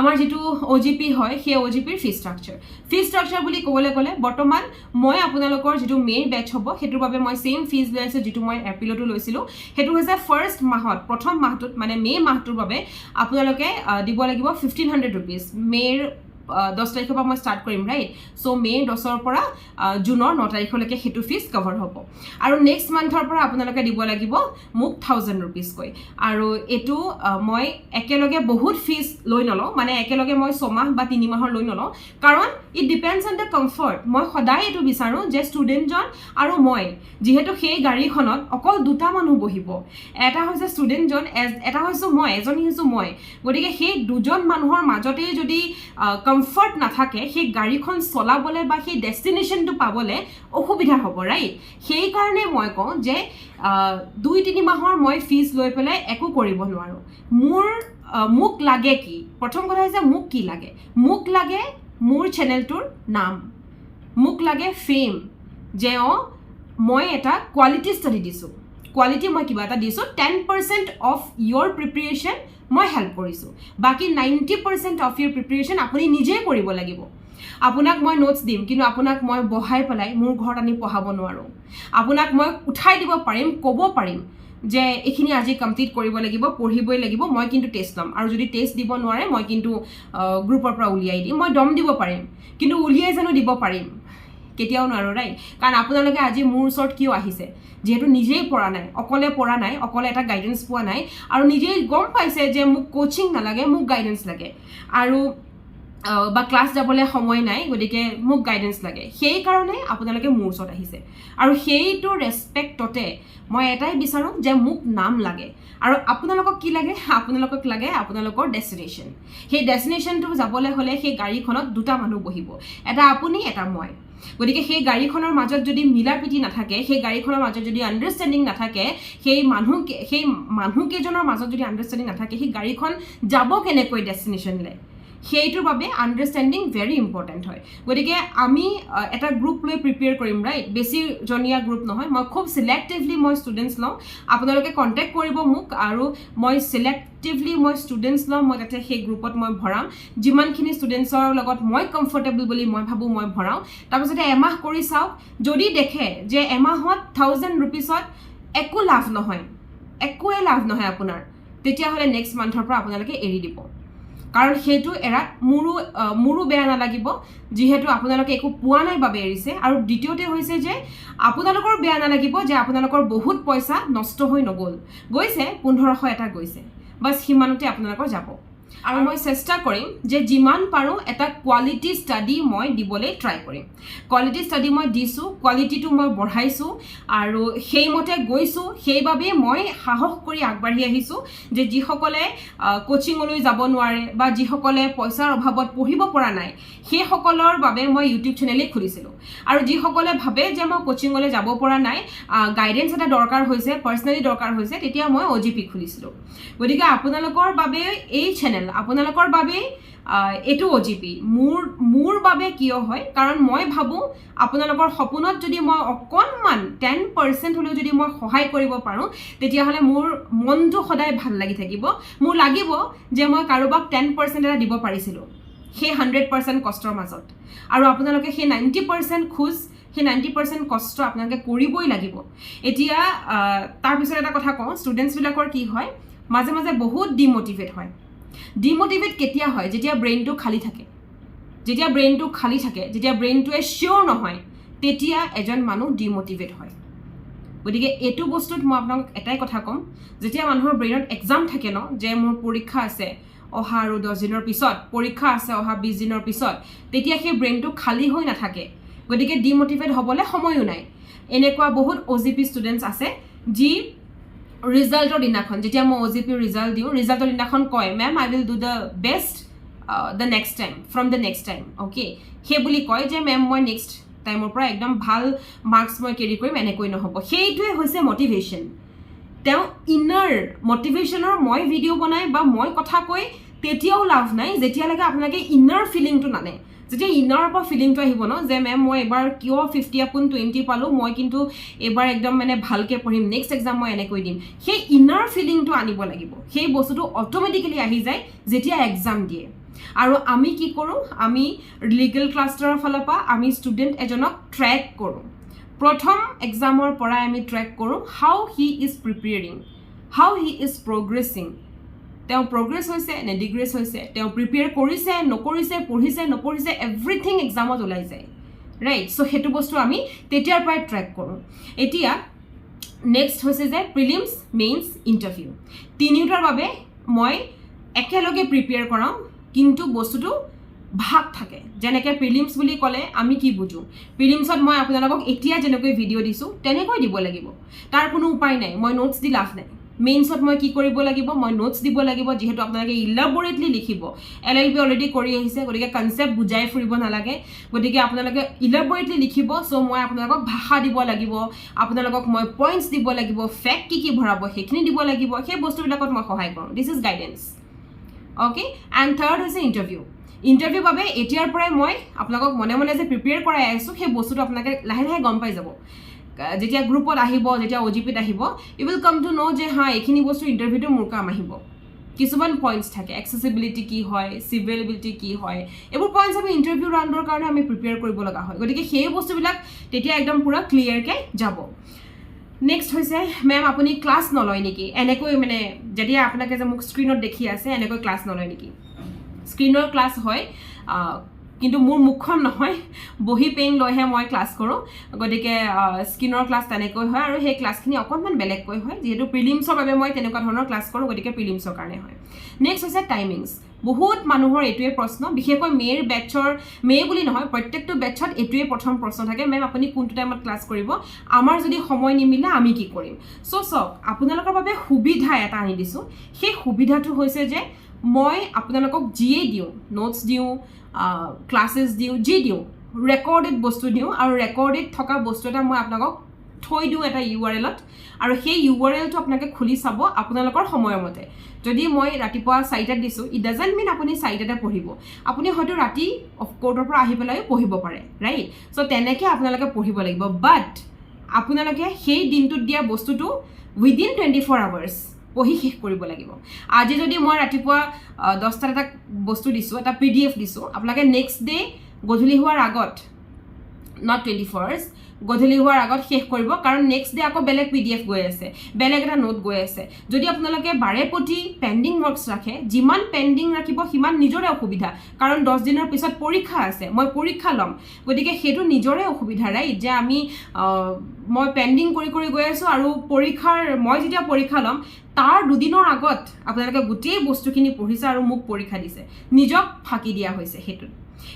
আমাৰ যেটো OGP হয় সেই OGPৰ ফি ষ্ট্ৰাকচাৰ বুলি ক'বলৈ গ'লে বৰ্তমান মই আপোনালোকৰ যেটো মেইন বেচ হ'ব হেতুৰ বাবে মই সেম ফিজ লৈ আছে যেটো মই এপ্ৰিলটো লৈছিলো হেতু হৈছে ফাৰ্ষ্ট মাহত প্ৰথম মাহটোত মানে মে মাহটোৰ বাবে আপোনালোকে দিব লাগিব 1500 रुपीस মেৰ 10 তাৰিখৰ পৰা মই ষ্টাৰ্ট কৰিম ৰাইট সো মে 10ৰ পৰা জুনৰ 9 তাৰিখলৈকে হেতু ফিজ কভাৰ হ'ব আৰু নেক্সট মান্থৰ পৰা আপোনালোকে দিব লাগিব মোক 1000 रुपीस কৈ আৰু এটো মই একেলগে বহুত ফিজ লৈ নলও মানে একেলগে মই 6 মাহ বা 3 মাহৰ লৈ নলও কাৰণ it depends on the comfort মই সদায় এটো বিচাৰো যে ষ্টুডেন্টজন আৰু মই যেহেতু সেই গাড়ীখনত অকল দুটা মানুহ বহিব এটা হৈছে ষ্টুডেন্টজন এটা হৈছে মই এজনী হৈছো মই গতিকে সেই দুজন মানুহৰ মাজতে যদি কমফৰ্ট নাথাকে সেই গাড়ীখন চলাবলৈ বা সেই ডেষ্টিনেশ্যনটো পাবলৈ অসুবিধা হ'ব ৰাইট সেই কাৰণে মই কওঁ যে 2-3 মাহৰ মই ফিজ লৈ পেলাই একো কৰিব নোৱাৰো মোক লাগে কি প্ৰথম কথা হৈছে মোক কি লাগে মোক লাগে মোৰ চেনেলটোৰ নাম মোক লাগে ফেম যে মই এটা কোৱালিটি ষ্টাডি দিছো কোৱালিটি মই কিবা এটা দিছো 10% অফ ইয়োৰ প্ৰিপাৰেচন মই হেল্প কৰিছো বাকি 90% অফ ইয়োৰ প্ৰিপাৰেচন আপুনি নিজে কৰিব লাগিব আপোনাক মই নোটস দিম কিন্তু আপোনাক মই বহাই পেলাই মোৰ ঘৰত আনি পঢ়াব নোৱাৰো আপোনাক মই উঠাই দিব পাৰিম ক'ব পাৰিম যে এখিনি আজি কমপ্লিট কৰিব লাগিব পঢ়িবই লাগিব মই কিন্তু টেষ্ট লম আৰু যদি টেষ্ট দিব নোৱাৰে মই কিন্তু গ্ৰুপৰ পৰা উলিয়াই দিম মই দম দিব পাৰিম কিন্তু উলিয়াই জানো দিব পাৰিম কেতিয়াও নোৱাৰো ৰাইট কাৰণ আপোনালোকে আজি মোৰ ওচৰত কিয় আহিছে যেহেতু নিজেই পঢ়া নাই অকলে এটা গাইডেন্স পোৱা নাই আৰু নিজেই গম পাইছে যে মোক কোচিং নালাগে মোক গাইডেন্স লাগে আৰু বা ক্লাছ যাবলৈ সময় নাই গতিকে মোক গাইডেন্স লাগে সেই কাৰণে আপোনালোকে মোৰ ওচৰত আহিছে আৰু সেইটো ৰেসপেক্টতে মই এটাই বিচাৰো যে মোক নাম লাগে আৰু আপোনালোকক কি লাগে আপোনালোকক লাগে আপোনালোকৰ ডেষ্টিনেশ্যন সেই ডেষ্টিনেশ্যনটো যাবলৈ হলে সেই গাড়ীখনত দুটা মানুহ বহিব এটা আপুনি এটা মই গতিকে সেই গাড়ীখনৰ মাজত যদি মিলাপিতি নাথাকে সেই গাড়ীখনৰ মাজত যদি আন্ডাৰষ্টেণ্ডিং নাথাকে সেই মানুহকেজনৰ মাজত যদি আন্ডাৰষ্টেণ্ডিং নাথাকে সেই গাড়ীখন যাব কেনেকৈ ডেষ্টিনেশ্যনলৈ সেইটোৰ বাবে আণ্ডাৰষ্টেণ্ডিং ভেৰি ইম্পৰ্টেণ্ট হয় গতিকে আমি এটা গ্ৰুপ লৈ প্ৰিপেয়াৰ কৰিম ৰাইট বেছিজনীয়া গ্ৰুপ নহয় মই খুব চিলেক্টিভলি মই ষ্টুডেণ্টছ লওঁ আপোনালোকে কণ্টেক্ট কৰিব মোক আৰু মই চিলেক্টিভলি মই ষ্টুডেণ্টছ লওঁ মই তাতে সেই গ্ৰুপত মই ভৰাম যিমানখিনি ষ্টুডেণ্টছৰ লগত মই কমফৰ্টেবল বুলি মই ভাবোঁ মই ভৰাওঁ তাৰপিছতে এমাহ কৰি চাওক যদি দেখে যে এমাহত 1000 rupeesত একো লাভ নহয় একোৱে লাভ নহয় আপোনাৰ তেতিয়াহ'লে নেক্সট মান্থৰ পৰা আপোনালোকে এৰি দিব কাৰণ সেইটো এৰাত মোৰো বেয়া নালাগিব যিহেতু আপোনালোকে একো পোৱা নাই বাবে এৰিছে আৰু দ্বিতীয়তে হৈছে যে আপোনালোকৰ বেয়া নালাগিব যে আপোনালোকৰ বহুত পইচা নষ্ট হৈ নগ'ল গৈছে 1500 এটা গৈছে বাছ সিমানতে আপোনালোকৰ যাব আৰু মই চেষ্টা কৰিম যে যিমান পাৰোঁ এটা কোৱালিটি ষ্টাডি মই দিবলৈ ট্ৰাই কৰিম কোৱালিটি ষ্টাডি মই দিছোঁ কোৱালিটিটো মই বঢ়াইছোঁ আৰু সেইমতে গৈছোঁ সেইবাবেই মই সাহস কৰি আগবাঢ়ি আহিছোঁ যে যিসকলে কোচিঙলৈ যাব নোৱাৰে বা যিসকলে পইচাৰ অভাৱত পঢ়িব পৰা নাই সেইসকলৰ বাবে মই ইউটিউব চেনেলেই খুলিছিলোঁ আৰু যিসকলে ভাবে যে মই কোচিঙলৈ যাব পৰা নাই গাইডেন্স এটা দৰকাৰ হৈছে পাৰ্চনেলি দৰকাৰ হৈছে তেতিয়া মই OGP খুলিছিলোঁ গতিকে আপোনালোকৰ বাবে এই চেনেল আপোনালোকৰ বাবে এটো OGP মোৰ বাবে কিয় হয় কাৰণ মই ভাবোঁ আপোনালোকৰ সপোনত যদি মই অকণমান 10% হ'লেও যদি মই সহায় কৰিব পাৰোঁ তেতিয়াহ'লে মোৰ মনটো সদায় ভাল লাগি থাকিব মোৰ লাগিব যে মই কাৰোবাক 10% এটা দিব পাৰিছিলোঁ সেই 100% কষ্টৰ মাজত আৰু আপোনালোকে সেই 90% খোজ সেই 90% কষ্ট আপোনালোকে কৰিবই লাগিব এতিয়া তাৰপিছত এটা কথা কওঁ ষ্টুডেণ্টছবিলাকৰ কি হয় মাজে মাজে বহুত ডিমোটিভেট হয় ডিমোটিভেট কেতিয়া হয় যেতিয়া ব্ৰেইনটো খালী থাকে যেতিয়া ব্ৰেইনটোৱে চিয়'ৰ নহয় তেতিয়া এজন মানুহ ডিমোটিভেট হয় গতিকে এইটো বস্তুত মই আপোনাক এটাই কথা ক'ম যেতিয়া মানুহৰ ব্ৰেইনত এক্সাম থাকে ন যে মোৰ পৰীক্ষা আছে অহা আৰু 10 দিনৰ পিছত পৰীক্ষা আছে অহা 20 দিনৰ পিছত তেতিয়া সেই ব্ৰেইনটো খালী হৈ নাথাকে গতিকে ডিমোটিভেট হ'বলৈ সময়ো নাই এনেকুৱা বহুত OGP ষ্টুডেণ্টছ আছে যি ৰিজাল্টৰ দিনাখন যেতিয়া মই OGP ৰিজাল্ট দিওঁ ৰিজাল্টৰ দিনাখন কয় ma'am I will do the best the next time okay সেই বুলি কয় যে মেম মই নেক্সট টাইমৰ পৰা একদম ভাল মাৰ্কছ মই কেৰি কৰিম এনেকৈ নহ'ব সেইটোৱে হৈছে মটিভেশ্যন তেওঁ ইনাৰ মটিভেশ্যনৰ মই ভিডিঅ' বনাই বা মই কথা কৈ তেতিয়াও লাভ নাই যেতিয়ালৈকে আপোনালোকে ইনাৰ ফিলিংটো নানে যেতিয়া ইনাৰৰ পৰা ফিলিংটো আহিব ন যে মেম মই এবাৰ কিয় 50/20 পালোঁ মই কিন্তু এবাৰ একদম মানে ভালকৈ পঢ়িম নেক্সট এক্সাম মই এনেকৈ দিম সেই ইনাৰ ফিলিংটো আনিব লাগিব সেই বস্তুটো অট'মেটিকেলি আহি যায় যেতিয়া এক্সাম দিয়ে আৰু আমি কি কৰোঁ আমি লিগেল ক্লাষ্টাৰৰ ফালৰ পৰা আমি ষ্টুডেণ্ট এজনক ট্ৰেক কৰোঁ প্ৰথম এক্সামৰ পৰাই আমি ট্ৰেক কৰোঁ how he is preparing how he is progressing তেওঁ প্ৰগ্ৰেছ হৈছে নে ডিগ্ৰেছ হৈছে তেওঁ প্ৰিপেয়াৰ কৰিছে নকৰিছে পঢ়িছে নপঢ়িছে এভৰিথিং এক্সামত ওলাই যায় ৰাইট চ' সেইটো বস্তু আমি তেতিয়াৰ পৰাই ট্ৰেক কৰোঁ এতিয়া নেক্সট হৈছে যে প্ৰিলিমছ মেইনছ ইণ্টাৰভিউ তিনিওটাৰ বাবে মই একেলগে প্ৰিপেয়াৰ কৰাওঁ কিন্তু বস্তুটো ভাগ থাকে যেনেকৈ প্ৰিলিমছ বুলি ক'লে আমি কি বুজোঁ প্ৰিলিমছত মই আপোনালোকক এতিয়া যেনেকৈ ভিডিঅ' দিছোঁ তেনেকৈ দিব লাগিব তাৰ কোনো উপায় নাই মই নোটছ দি লাভ নাই মেইনছত মই কি কৰিব লাগিব মই নোটছ দিব লাগিব যিহেতু আপোনালোকে ইলাবৰেটলি লিখিব LLB অলৰেডি কৰি আহিছে গতিকে কনচেপ্ট বুজাই ফুৰিব নালাগে গতিকে আপোনালোকে ইলাবৰেটলি লিখিব চ' মই আপোনালোকক ভাষা দিব লাগিব আপোনালোকক মই পইণ্টছ দিব লাগিব ফেক্ট কি ভৰাব সেইখিনি দিব লাগিব সেই বস্তুবিলাকত মই সহায় কৰোঁ this is guidance okay and third হৈছে ইণ্টাৰভিউ বাবে এতিয়াৰ পৰাই মই আপোনালোকক মনে মনে যে প্ৰিপেয়াৰ কৰাই আছোঁ সেই বস্তুটো আপোনালোকে লাহে লাহে গম পাই যাব যেতিয়া গ্ৰুপত আহিব যেতিয়া OGPত আহিব ইউ উইল কাম টু ন' যে হা এইখিনি বস্তু ইণ্টাৰভিউটো মোৰ কাম আহিব কিছুমান পইণ্টছ থাকে এক্সেচিবিলিটি কি হয় চিভিলিবিলিটি কি হয় এইবোৰ পইণ্টছ আমি ইণ্টাৰভিউ ৰাউণ্ডৰ কাৰণে আমি প্ৰিপেয়াৰ কৰিব লগা হয় গতিকে সেই বস্তুবিলাক তেতিয়া একদম পূৰা ক্লিয়াৰকৈ যাব নেক্সট হৈছে মেম আপুনি ক্লাছ নলয় নেকি এনেকৈ মানে যেতিয়া আপোনালোকে যে মোক স্ক্ৰীণত দেখি আছে এনেকৈ ক্লাছ নলয় নেকি স্ক্ৰীণৰ ক্লাছ হয় কিন্তু মোৰ মুখখন নহয় বহি পেন লৈহে মই ক্লাছ কৰোঁ গতিকে স্ক্ৰীণৰ ক্লাছ তেনেকৈ হয় আৰু সেই ক্লাছখিনি অকণমান বেলেগকৈ হয় যিহেতু প্ৰিলিমছৰ বাবে মই তেনেকুৱা ধৰণৰ ক্লাছ কৰোঁ গতিকে প্ৰিলিমছৰ কাৰণে হয় নেক্সট হৈছে টাইমিংছ বহুত মানুহৰ এইটোৱে প্ৰশ্ন বিশেষকৈ মে বুলি নহয় প্ৰত্যেকটো বেটছত এইটোৱে প্ৰথম প্ৰশ্ন থাকে মেম আপুনি কোনটো টাইমত ক্লাছ কৰিব আমাৰ যদি সময় নিমিলে আমি কি কৰিম চ' চাওক আপোনালোকৰ বাবে সুবিধা এটা আনি দিছোঁ সেই সুবিধাটো হৈছে যে মই আপোনালোকক যিয়ে দিওঁ নোটছ দিওঁ ক্লাছেছ দিওঁ যি দিওঁ ৰেকৰ্ডেড বস্তু দিওঁ আৰু ৰেকৰ্ডেড থকা বস্তু এটা মই আপোনালোকক থৈ দিওঁ এটা URL-ত আৰু সেই URL-টো আপোনালোকে খুলি চাব আপোনালোকৰ সময়ৰ মতে যদি মই ৰাতিপুৱা 4টাত দিছোঁ ইট ডাজন্ট মিন আপুনি 4টাতে পঢ়িব আপুনি হয়তো ৰাতি কোৰ্টৰ পৰা আহি পেলাই পঢ়িব পাৰে ৰাইট সো তেনেকৈ আপোনালোকে পঢ়িব লাগিব বাট আপোনালোকে সেই দিনটোত দিয়া বস্তুটো উইদিন 24 আৱাৰ্ছ পঢ়ি শেষ কৰিব লাগিব আজি যদি মই ৰাতিপুৱা 10টাত এটা বস্তু দিছোঁ এটা PDF দিছোঁ আপোনালোকে নেক্সট ডে গধূলি হোৱাৰ আগত not 24 গধূলি হোৱাৰ আগত শেষ কৰিব কাৰণ নেক্সট ডে আকৌ বেলেগ PDF গৈ আছে বেলেগ এটা নোট গৈ আছে যদি আপোনালোকে বাৰে প্ৰতি পেন্ডিং ওয়াৰ্কস ৰাখে যিমান পেন্ডিং ৰাখিব সিমান নিজৰে অসুবিধা কাৰণ 10 দিনৰ পিছত পৰীক্ষা আছে মই পৰীক্ষা লম গতিকে হেতু নিজৰে অসুবিধা ৰাইট যে আমি মই পেন্ডিং কৰি গৈ আছো আৰু পৰীক্ষাৰ মই যেতিয়া পৰীক্ষা লম তাৰ দুদিনৰ আগত আপোনালোকে গোটেই বস্তুখিনি পঢ়িছে আৰু মোক পৰীক্ষা দিছে নিজক ফাকি দিয়া হৈছে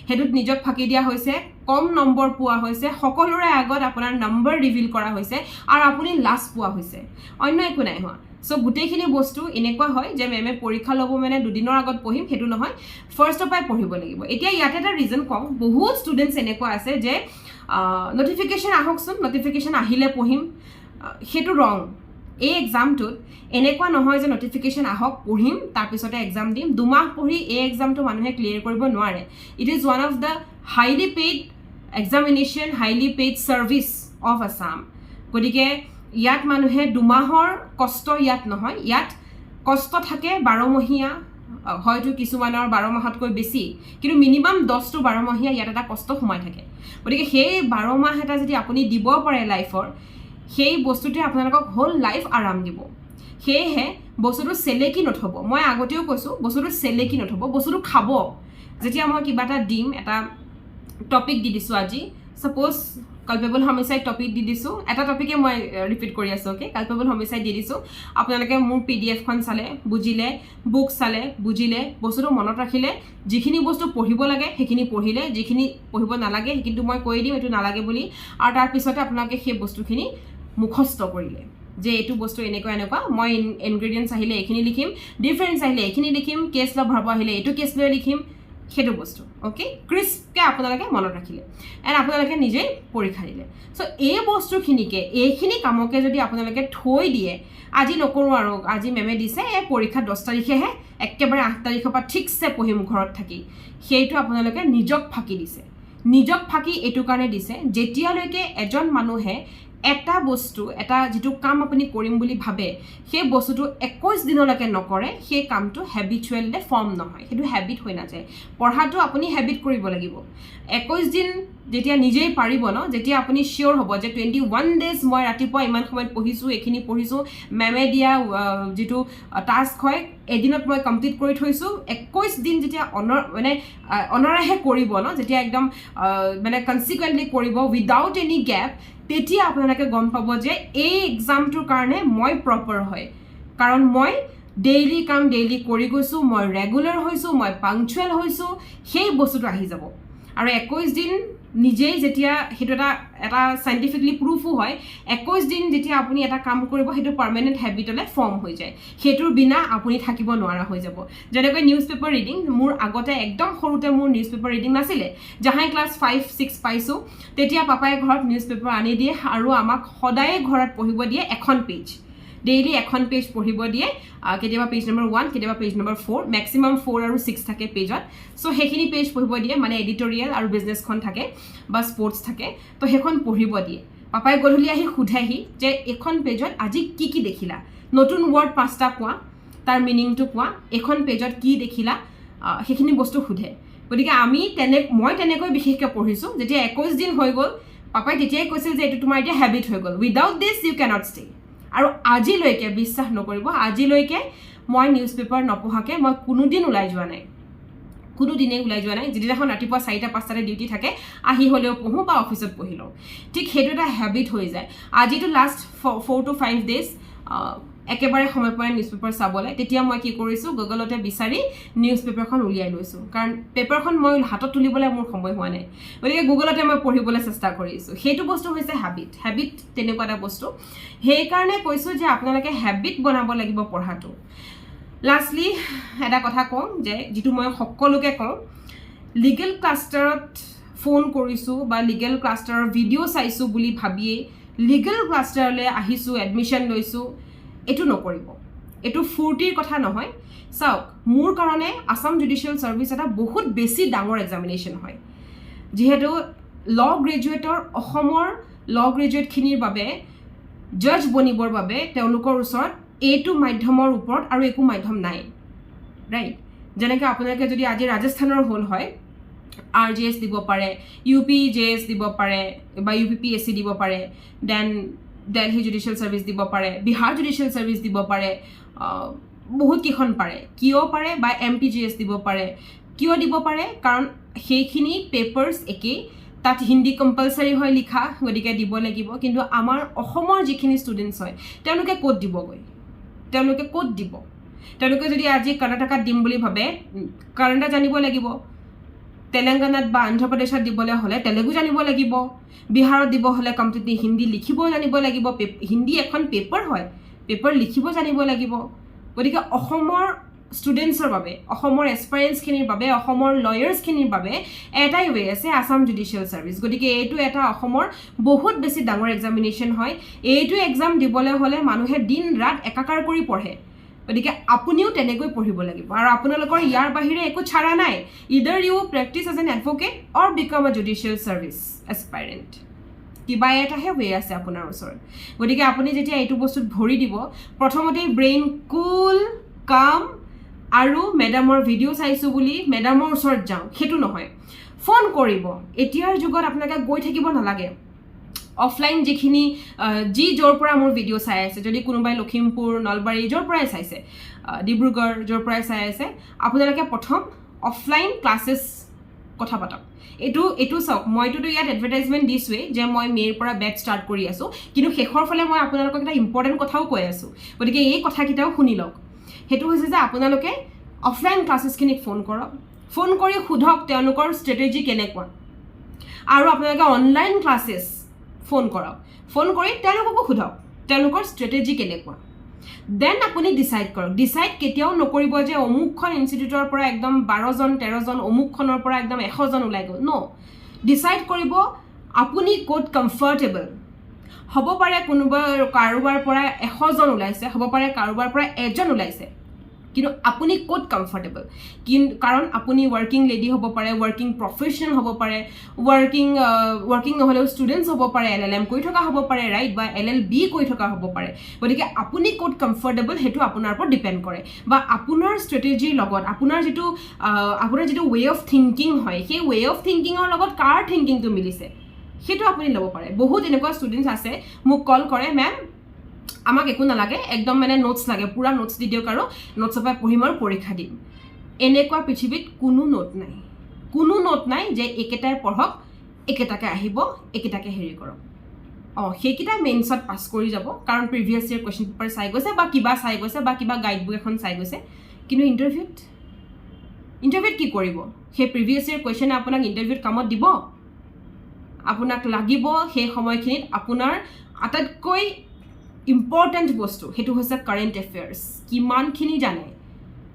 হেতুত নিজক ফাকি দিয়া হৈছে কম নম্বৰ পোৱা হৈছে সকলোৰে আগত আপোনাৰ নম্বৰ ৰিভিল কৰা হৈছে আৰু আপুনি লাষ্ট পোৱা হৈছে অন্য একো নাই হোৱা সো গোটেইখিনি বস্তু এনেকুৱা হয় যে মেমে পৰীক্ষা ল'ব মানে দুদিনৰ আগত পঢ়িম হেতু নহয় ফাৰ্ষ্টৰ পৰাই পঢ়িব লাগিব এতিয়া ইয়াতে এটা ৰিজন কম বহুত ষ্টুডেণ্টছ এনেকুৱা আছে যে নটিফিকেশ্যন আহকচোন নটিফিকেশ্যন আহিলে পঢ়িম হেতু ৰং এই এক্সামটোত এনেকুৱা নহয় যে নটিফিকেশ্যন আহক পঢ়িম তাৰপিছতে এক্সাম দিম দুমাহ পঢ়ি এই এক্সামটো মানুহে ক্লিয়াৰ কৰিব নোৱাৰে it is one of the highly paid examination highly paid service of Assam গতিকে ইয়াত মানুহে দুমাহৰ কষ্ট ইয়াত নহয় ইয়াত কষ্ট থাকে 12 মহীয়া হয়তো কিছুমানৰ 12 মাহতকৈ বেছি কিন্তু মিনিমাম 10 to 12 মহীয়া ইয়াত এটা কষ্ট সোমাই থাকে গতিকে সেই 12 মাহ এটা যদি আপুনি দিব পাৰে লাইফৰ সেই বস্তুটোৱে আপোনালোকক হোল লাইফ আৰাম দিব সেয়েহে বস্তুটো চেলেকি নথব মই আগতেও কৈছোঁ বস্তুটো চেলেকি নথব বস্তুটো খাব যেতিয়া মই কিবা এটা দিম এটা টপিক দি দিছোঁ আজি সাপোজ কালপেবল হোমিসাইড টপিক দি দিছোঁ এটা টপিকে মই ৰিপিট কৰি আছোঁ ওকে কালপেবল হোমিসাইড দি দিছোঁ আপোনালোকে মোৰ PDF-খন চালে বুজিলে বুক চালে বুজিলে বস্তুটো মনত ৰাখিলে যিখিনি বস্তু পঢ়িব লাগে সেইখিনি পঢ়িলে যিখিনি পঢ়িব নালাগে সেইখিনি মই কৈ দিম এটো নালাগে বুলি আৰু তাৰ পিছতে আপোনালোকে সেই বস্তুখিনি মুখস্থ কৰিলে যে এটো বস্তু এনেকুৱা মই ইনগ্ৰেডিয়েন্টস আহিলে এইখিনি লিখিম ডিফাৰেন্স আহিলে এইখিনি লিখিম কেছ ল ভাৰ্ব আহিলে এটো কেছ লৈ লিখিম হেতু বস্তু ওকে ক্ৰিস্পকে আপোনালোকে মনত ৰাখিলে এন্ড আপোনালোকে নিজে পৰীক্ষা দিলে সো এই বস্তুখিনিকে এইখিনি কামকে যদি আপোনালোকে থৈ দিয়ে আজি নকৰো আৰু আজি মেমে দিছে এই পৰীক্ষা 10 তাৰিখেহে একেবাৰে 8 তাৰিখৰ পৰা ঠিকছে পঢ়িম ঘৰত থাকি সেইটো আপোনালোকে নিজক ফাকি দিছে নিজক ফাকি এটো কাৰণে দিছে যেতিয়ালৈকে এজন মানুহে এটা বস্তু এটা যেটো কাম আপুনি কৰিম বুলি ভাবে সেই বস্তুটো 21 দিনলৈকে নকৰে সেই কামটো হ্যাবিচুৱেললি ফৰ্ম নহয় হেতু হ্যাবিট হৈ না যায় পঢ়াটো আপুনি হ্যাবিট কৰিব লাগিব 21 দিন যেতিয়া নিজেই পাৰিব ন যেতিয়া আপুনি শিওৰ হ'ব যে 21 ডেজ মই ৰাতিপুৱা ইমান সময় পঢ়িছো এখিনি পঢ়িছো মেমে দিয়া যেটো টাস্ক হয় এদিনত মই কমপ্লিট কৰি থৈছো 21 দিন যেতিয়া অনৰাহে কৰিব ন যেতিয়া একদম মানে কনসিকুৱেন্টলি কৰিব উইদাউট এনি গ্যাপ তেতিয়া আপোনালোকে গম পাব যে এই এক্সামটোৰ কাৰণে মই প্ৰপাৰ হয় কাৰণ মই ডেইলি কাম ডেইলি কৰি গৈছো মই ৰেগুলাৰ হৈছো মই পাংচুৱেল হৈছো সেই বস্তুটো আহি যাব আৰু 21 দিন নিজেই যেতিয়া হেতু এটা সাইন্টিফিকলি প্ৰুফো হয় 21 দিন যেতিয়া আপুনি এটা কাম কৰিব হেতু পাৰ্মানেন্ট হ্যাবিটলে ফৰ্ম হৈ যায় হেতুৰ বিনা আপুনি থাকিব নোৱাৰা হৈ যাব যেনেকৈ নিউজ পেপাৰ ৰিডিং মোৰ আগতে একদম সৰুতে মোৰ নিউজ পেপাৰ ৰিডিং নাছিলে জাহাই ক্লাস 5 6 পাইছো তেতিয়া পাপাই ঘৰত নিউজ পেপাৰ আনি দিয়ে আৰু আমাক সদায় ঘৰত পঢ়িব দিয়ে এখন পেজ ডেইলি এখন পেজ পঢ়িব দিয়ে কেতিয়াবা পেজ নম্বৰ 1 কেতিয়াবা পেজ নম্বৰ 4 ম্যাক্সিমাম 4 আৰু 6 থাকে পেজত সো হেখিনি পেজ পঢ়িব দিয়ে মানে এডিটৰিয়েল আৰু বিজনেছখন থাকে বা স্পৰ্টছ থাকে তো হেখন পঢ়িব দিয়ে পাপাই গধূলি আহি খুধাহি যে এখন পেজত আজি কি দেখিলা নতুন ওয়াৰ্ড পাঁচটা কোৱা তাৰ মিনিংটো কোৱা এখন পেজত কি দেখিলা হেখিনি বস্তু খুধে গতিকে মই তেনেকৈ বিশেষকৈ পঢ়িছো যেতিয়া 21 দিন হৈ গল পাপাই তেতিয়াই কৈছিল যে এটো তোমাৰ এতিয়া হ্যাবিট হৈ গল without this you cannot stay আৰু আজিলৈকে বিশ্বাস নকৰিব আজিলৈকে মই নিউজ পেপাৰ নপঢ়াকে মই কোনোদিন ওলাই যোৱা নাই যেদিনাখন ৰাতিপুৱা 4টা 5টাতে ডিউটি থাকে আহি হলেও পঢ়ো বা অফিসত পঢ়িলো ঠিক হেতু এটা হ্যাবিট হৈ যায় আজিটো লাষ্ট 4 to 5 ডেজ একেবাৰে সময় পাই নিউজ পেপাৰ চাবলে তেতিয়া মই কি কৰিছো গুগলতে বিচাৰি নিউজ পেপাৰখন উলিয়াই লৈছো কাৰণ পেপাৰখন মই হাতত তুলিবলৈ মোৰ সময় হোৱা নাই গতিকে গুগলতে মই পঢ়িবলৈ চেষ্টা কৰিছো হেতু বস্তু হৈছে হ্যাবিট তেনেকুৱা এটা বস্তু সেই কাৰণে কৈছো যে আপোনালোকে হ্যাবিট বনাব লাগিব পঢ়াটো লাষ্টলি এটা কথা কম যে যেটো মই সকলোকে কম লিগেল ক্লাষ্টাৰত ফোন কৰিছো বা লিগেল ক্লাষ্টাৰৰ ভিডিও চাইছো বুলি ভাবিয়ে লিগেল ক্লাষ্টাৰলৈ আহিছোঁ, এডমিশ্যন লৈছোঁ, এইটো নকৰিব। এইটো ফূৰ্তিৰ কথা নহয়। চাওক, মোৰ কাৰণে আছাম জুডিচিয়েল ছাৰ্ভিচ এটা বহুত বেছি ডাঙৰ এক্সামিনেশ্যন হয়। যিহেতু ল' গ্ৰেজুৱেটৰ অসমৰ ল' গ্ৰেজুৱেটখিনিৰ বাবে জাজ বনিবৰ বাবে তেওঁলোকৰ ওচৰত এইটো মাধ্যমৰ ওপৰত আৰু একো মাধ্যম নাই, ৰাইট? যেনেকৈ আপোনালোকে যদি আজি ৰাজস্থানৰ হ'ল হয়, RJS দিব পাৰে, UPJS দিব পাৰে বা UPPSC দিব পাৰে, দেন দিল্লী জুডিচিয়েল ছাৰ্ভিচ দিব পাৰে, বিহাৰ জুডিচিয়েল ছাৰ্ভিচ দিব পাৰে, বহুত কেইখন পাৰে। কিয় পাৰে? বা MPGS দিব পাৰে। কিয় দিব পাৰে? কাৰণ সেইখিনি পেপাৰ্ছ একেই, তাত হিন্দী কম্পালচাৰি হয় লিখা, গতিকে দিব লাগিব। কিন্তু আমাৰ অসমৰ যিখিনি ষ্টুডেণ্টছ হয় তেওঁলোকে ক'ত দিবগৈ? তেওঁলোকে ক'ত দিব? তেওঁলোকে যদি আজি কৰ্ণাটকাত দিম বুলি ভাবে, কন্নড় জানিব লাগিব। তেলেংগানাত বা অন্ধ্ৰপ্ৰদেশত দিবলৈ হ'লে তেলেগু জানিব লাগিব। বিহাৰত দিব হ'লে কমপ্লিটলি হিন্দী লিখিব জানিব লাগিব। হিন্দী এখন পেপাৰ হয়, পেপাৰ লিখিব জানিব লাগিব। গতিকে অসমৰ ষ্টুডেণ্টছৰ বাবে, অসমৰ এক্সপিৰিয়েঞ্চখিনিৰ বাবে, অসমৰ লয়াৰ্ছখিনিৰ বাবে এটাই ৱে আছে, আছাম জুডিচিয়েল ছাৰ্ভিচ। গতিকে এইটো এটা অসমৰ বহুত বেছি ডাঙৰ এক্সামিনেশ্যন হয়। এইটো এক্সাম দিবলৈ হ'লে মানুহে দিন ৰাত একাকাৰ কৰি পঢ়ে। গতিকে আপুনিও তেনেকৈ পঢ়িব লাগিব। আৰু আপোনালোকৰ ইয়াৰ বাহিৰে একো চাৰা নাই। Either you practise as an advocate or become a judicial service aspirant. কিবা এটাহে ৱে আছে আপোনাৰ ওচৰত। গতিকে আপুনি যেতিয়া এইটো বস্তুত ভৰি দিব, প্ৰথমতেই ব্ৰেইন কুল, কাম, আৰু মেডামৰ ভিডিঅ' চাইছোঁ বুলি মেডামৰ ওচৰত যাওঁ, সেইটো নহয়। ফোন কৰিব। এতিয়াৰ যুগত আপোনালোকে গৈ থাকিব নালাগে। অফলাইন যিখিনি য'ৰ পৰা মোৰ ভিডিঅ' চাই আছে, যদি কোনোবাই লখিমপুৰ, নলবাৰী য'ৰ পৰাই চাইছে, ডিব্ৰুগড় য'ৰ পৰাই চাই আছে, আপোনালোকে প্ৰথম অফলাইন ক্লাছেছ কথা পাতক। এইটো চাওক, মইতো ইয়াত এডভাৰটাইজমেণ্ট দিছোঁৱেই যে মই মে'ৰ পৰা বেটছ ষ্টাৰ্ট কৰি আছোঁ, কিন্তু শেষৰ ফালে মই আপোনালোকক এটা ইম্পৰ্টেণ্ট কথাও কৈ আছোঁ। গতিকে এই কথাকেইটাও শুনি লওক। সেইটো হৈছে যে আপোনালোকে অফলাইন ক্লাছেছখিনিক ফোন কৰক, ফোন কৰি সোধক তেওঁলোকৰ ষ্ট্ৰেটেজি কেনেকুৱা। আৰু আপোনালোকে অনলাইন ক্লাছেছ ফোন কৰক, ফোন কৰি তেওঁলোককো সোধক তেওঁলোকৰ ষ্ট্ৰেটেজি কেনেকুৱা। দেন আপুনি ডিচাইড কৰক। ডিচাইড কেতিয়াও নকৰিব যে অমুকখন ইনষ্টিটিউটৰ পৰা একদম 12জন 13জন, অমুকখনৰ পৰা একদম 100জন ওলাই গ'ল। ন, ডিচাইড কৰিব আপুনি ক'ত কমফৰ্টেবল। হ'ব পাৰে কাৰোবাৰ পৰা 100জন ওলাইছে, হ'ব পাৰে কাৰোবাৰ পৰা 1জন ওলাইছে, কিন্তু আপুনি ক'ত কমফৰ্টেবল। কাৰণ আপুনি ৱৰ্কিং লেডি হ'ব পাৰে, ৱৰ্কিং প্ৰফেচনেল হ'ব পাৰে, ৱৰ্কিং নহ'লেও ষ্টুডেণ্টছ হ'ব পাৰে, LLM কৰি থকা হ'ব পাৰে, ৰাইট, বা LLB কৰি থকা হ'ব পাৰে। গতিকে আপুনি ক'ত কমফৰ্টেবল সেইটো আপোনাৰ ওপৰত ডিপেণ্ড কৰে। বা আপোনাৰ ষ্ট্ৰেটেজিৰ লগত আপোনাৰ যিটো ৱে অফ থিংকিং হয়, সেই ৱে অফ থিংকিঙৰ লগত কাৰ থিংকিংটো মিলিছে সেইটো আপুনি ল'ব পাৰে। বহুত এনেকুৱা ষ্টুডেণ্টছ আছে মোক কল কৰে, মেম আমাক একো নালাগে, একদম মানে নোটছ লাগে, পূৰা নোটছ দি দিয়ক আৰু নোটছৰ পৰা পঢ়িম আৰু পৰীক্ষা দিম। এনেকুৱা পৃথিৱীত কোনো নোট নাই যে একেটাই পঢ়ক, একেটাকে আহিব, একেটাকে হেৰি কৰক। সেইকেইটা মেইনছত পাছ কৰি যাব, কাৰণ প্ৰিভিয়াছ ইয়েৰ কুৱেশ্যন পেপাৰ চাই গৈছে, বা কিবা চাই গৈছে, বা কিবা গাইডবুক এখন চাই গৈছে। কিন্তু ইণ্টাৰভিউত কি কৰিব? সেই প্ৰিভিয়াছ ইয়েৰ কুৱেশ্যনে আপোনাক ইণ্টাৰভিউত কামত দিব? আপোনাক লাগিব সেই সময়খিনিত আপোনাৰ আটাইতকৈ ইম্পৰ্টেণ্ট বস্তু, সেইটো হৈছে কাৰেণ্ট এফেয়াৰ্ছ। কিমানখিনি জানে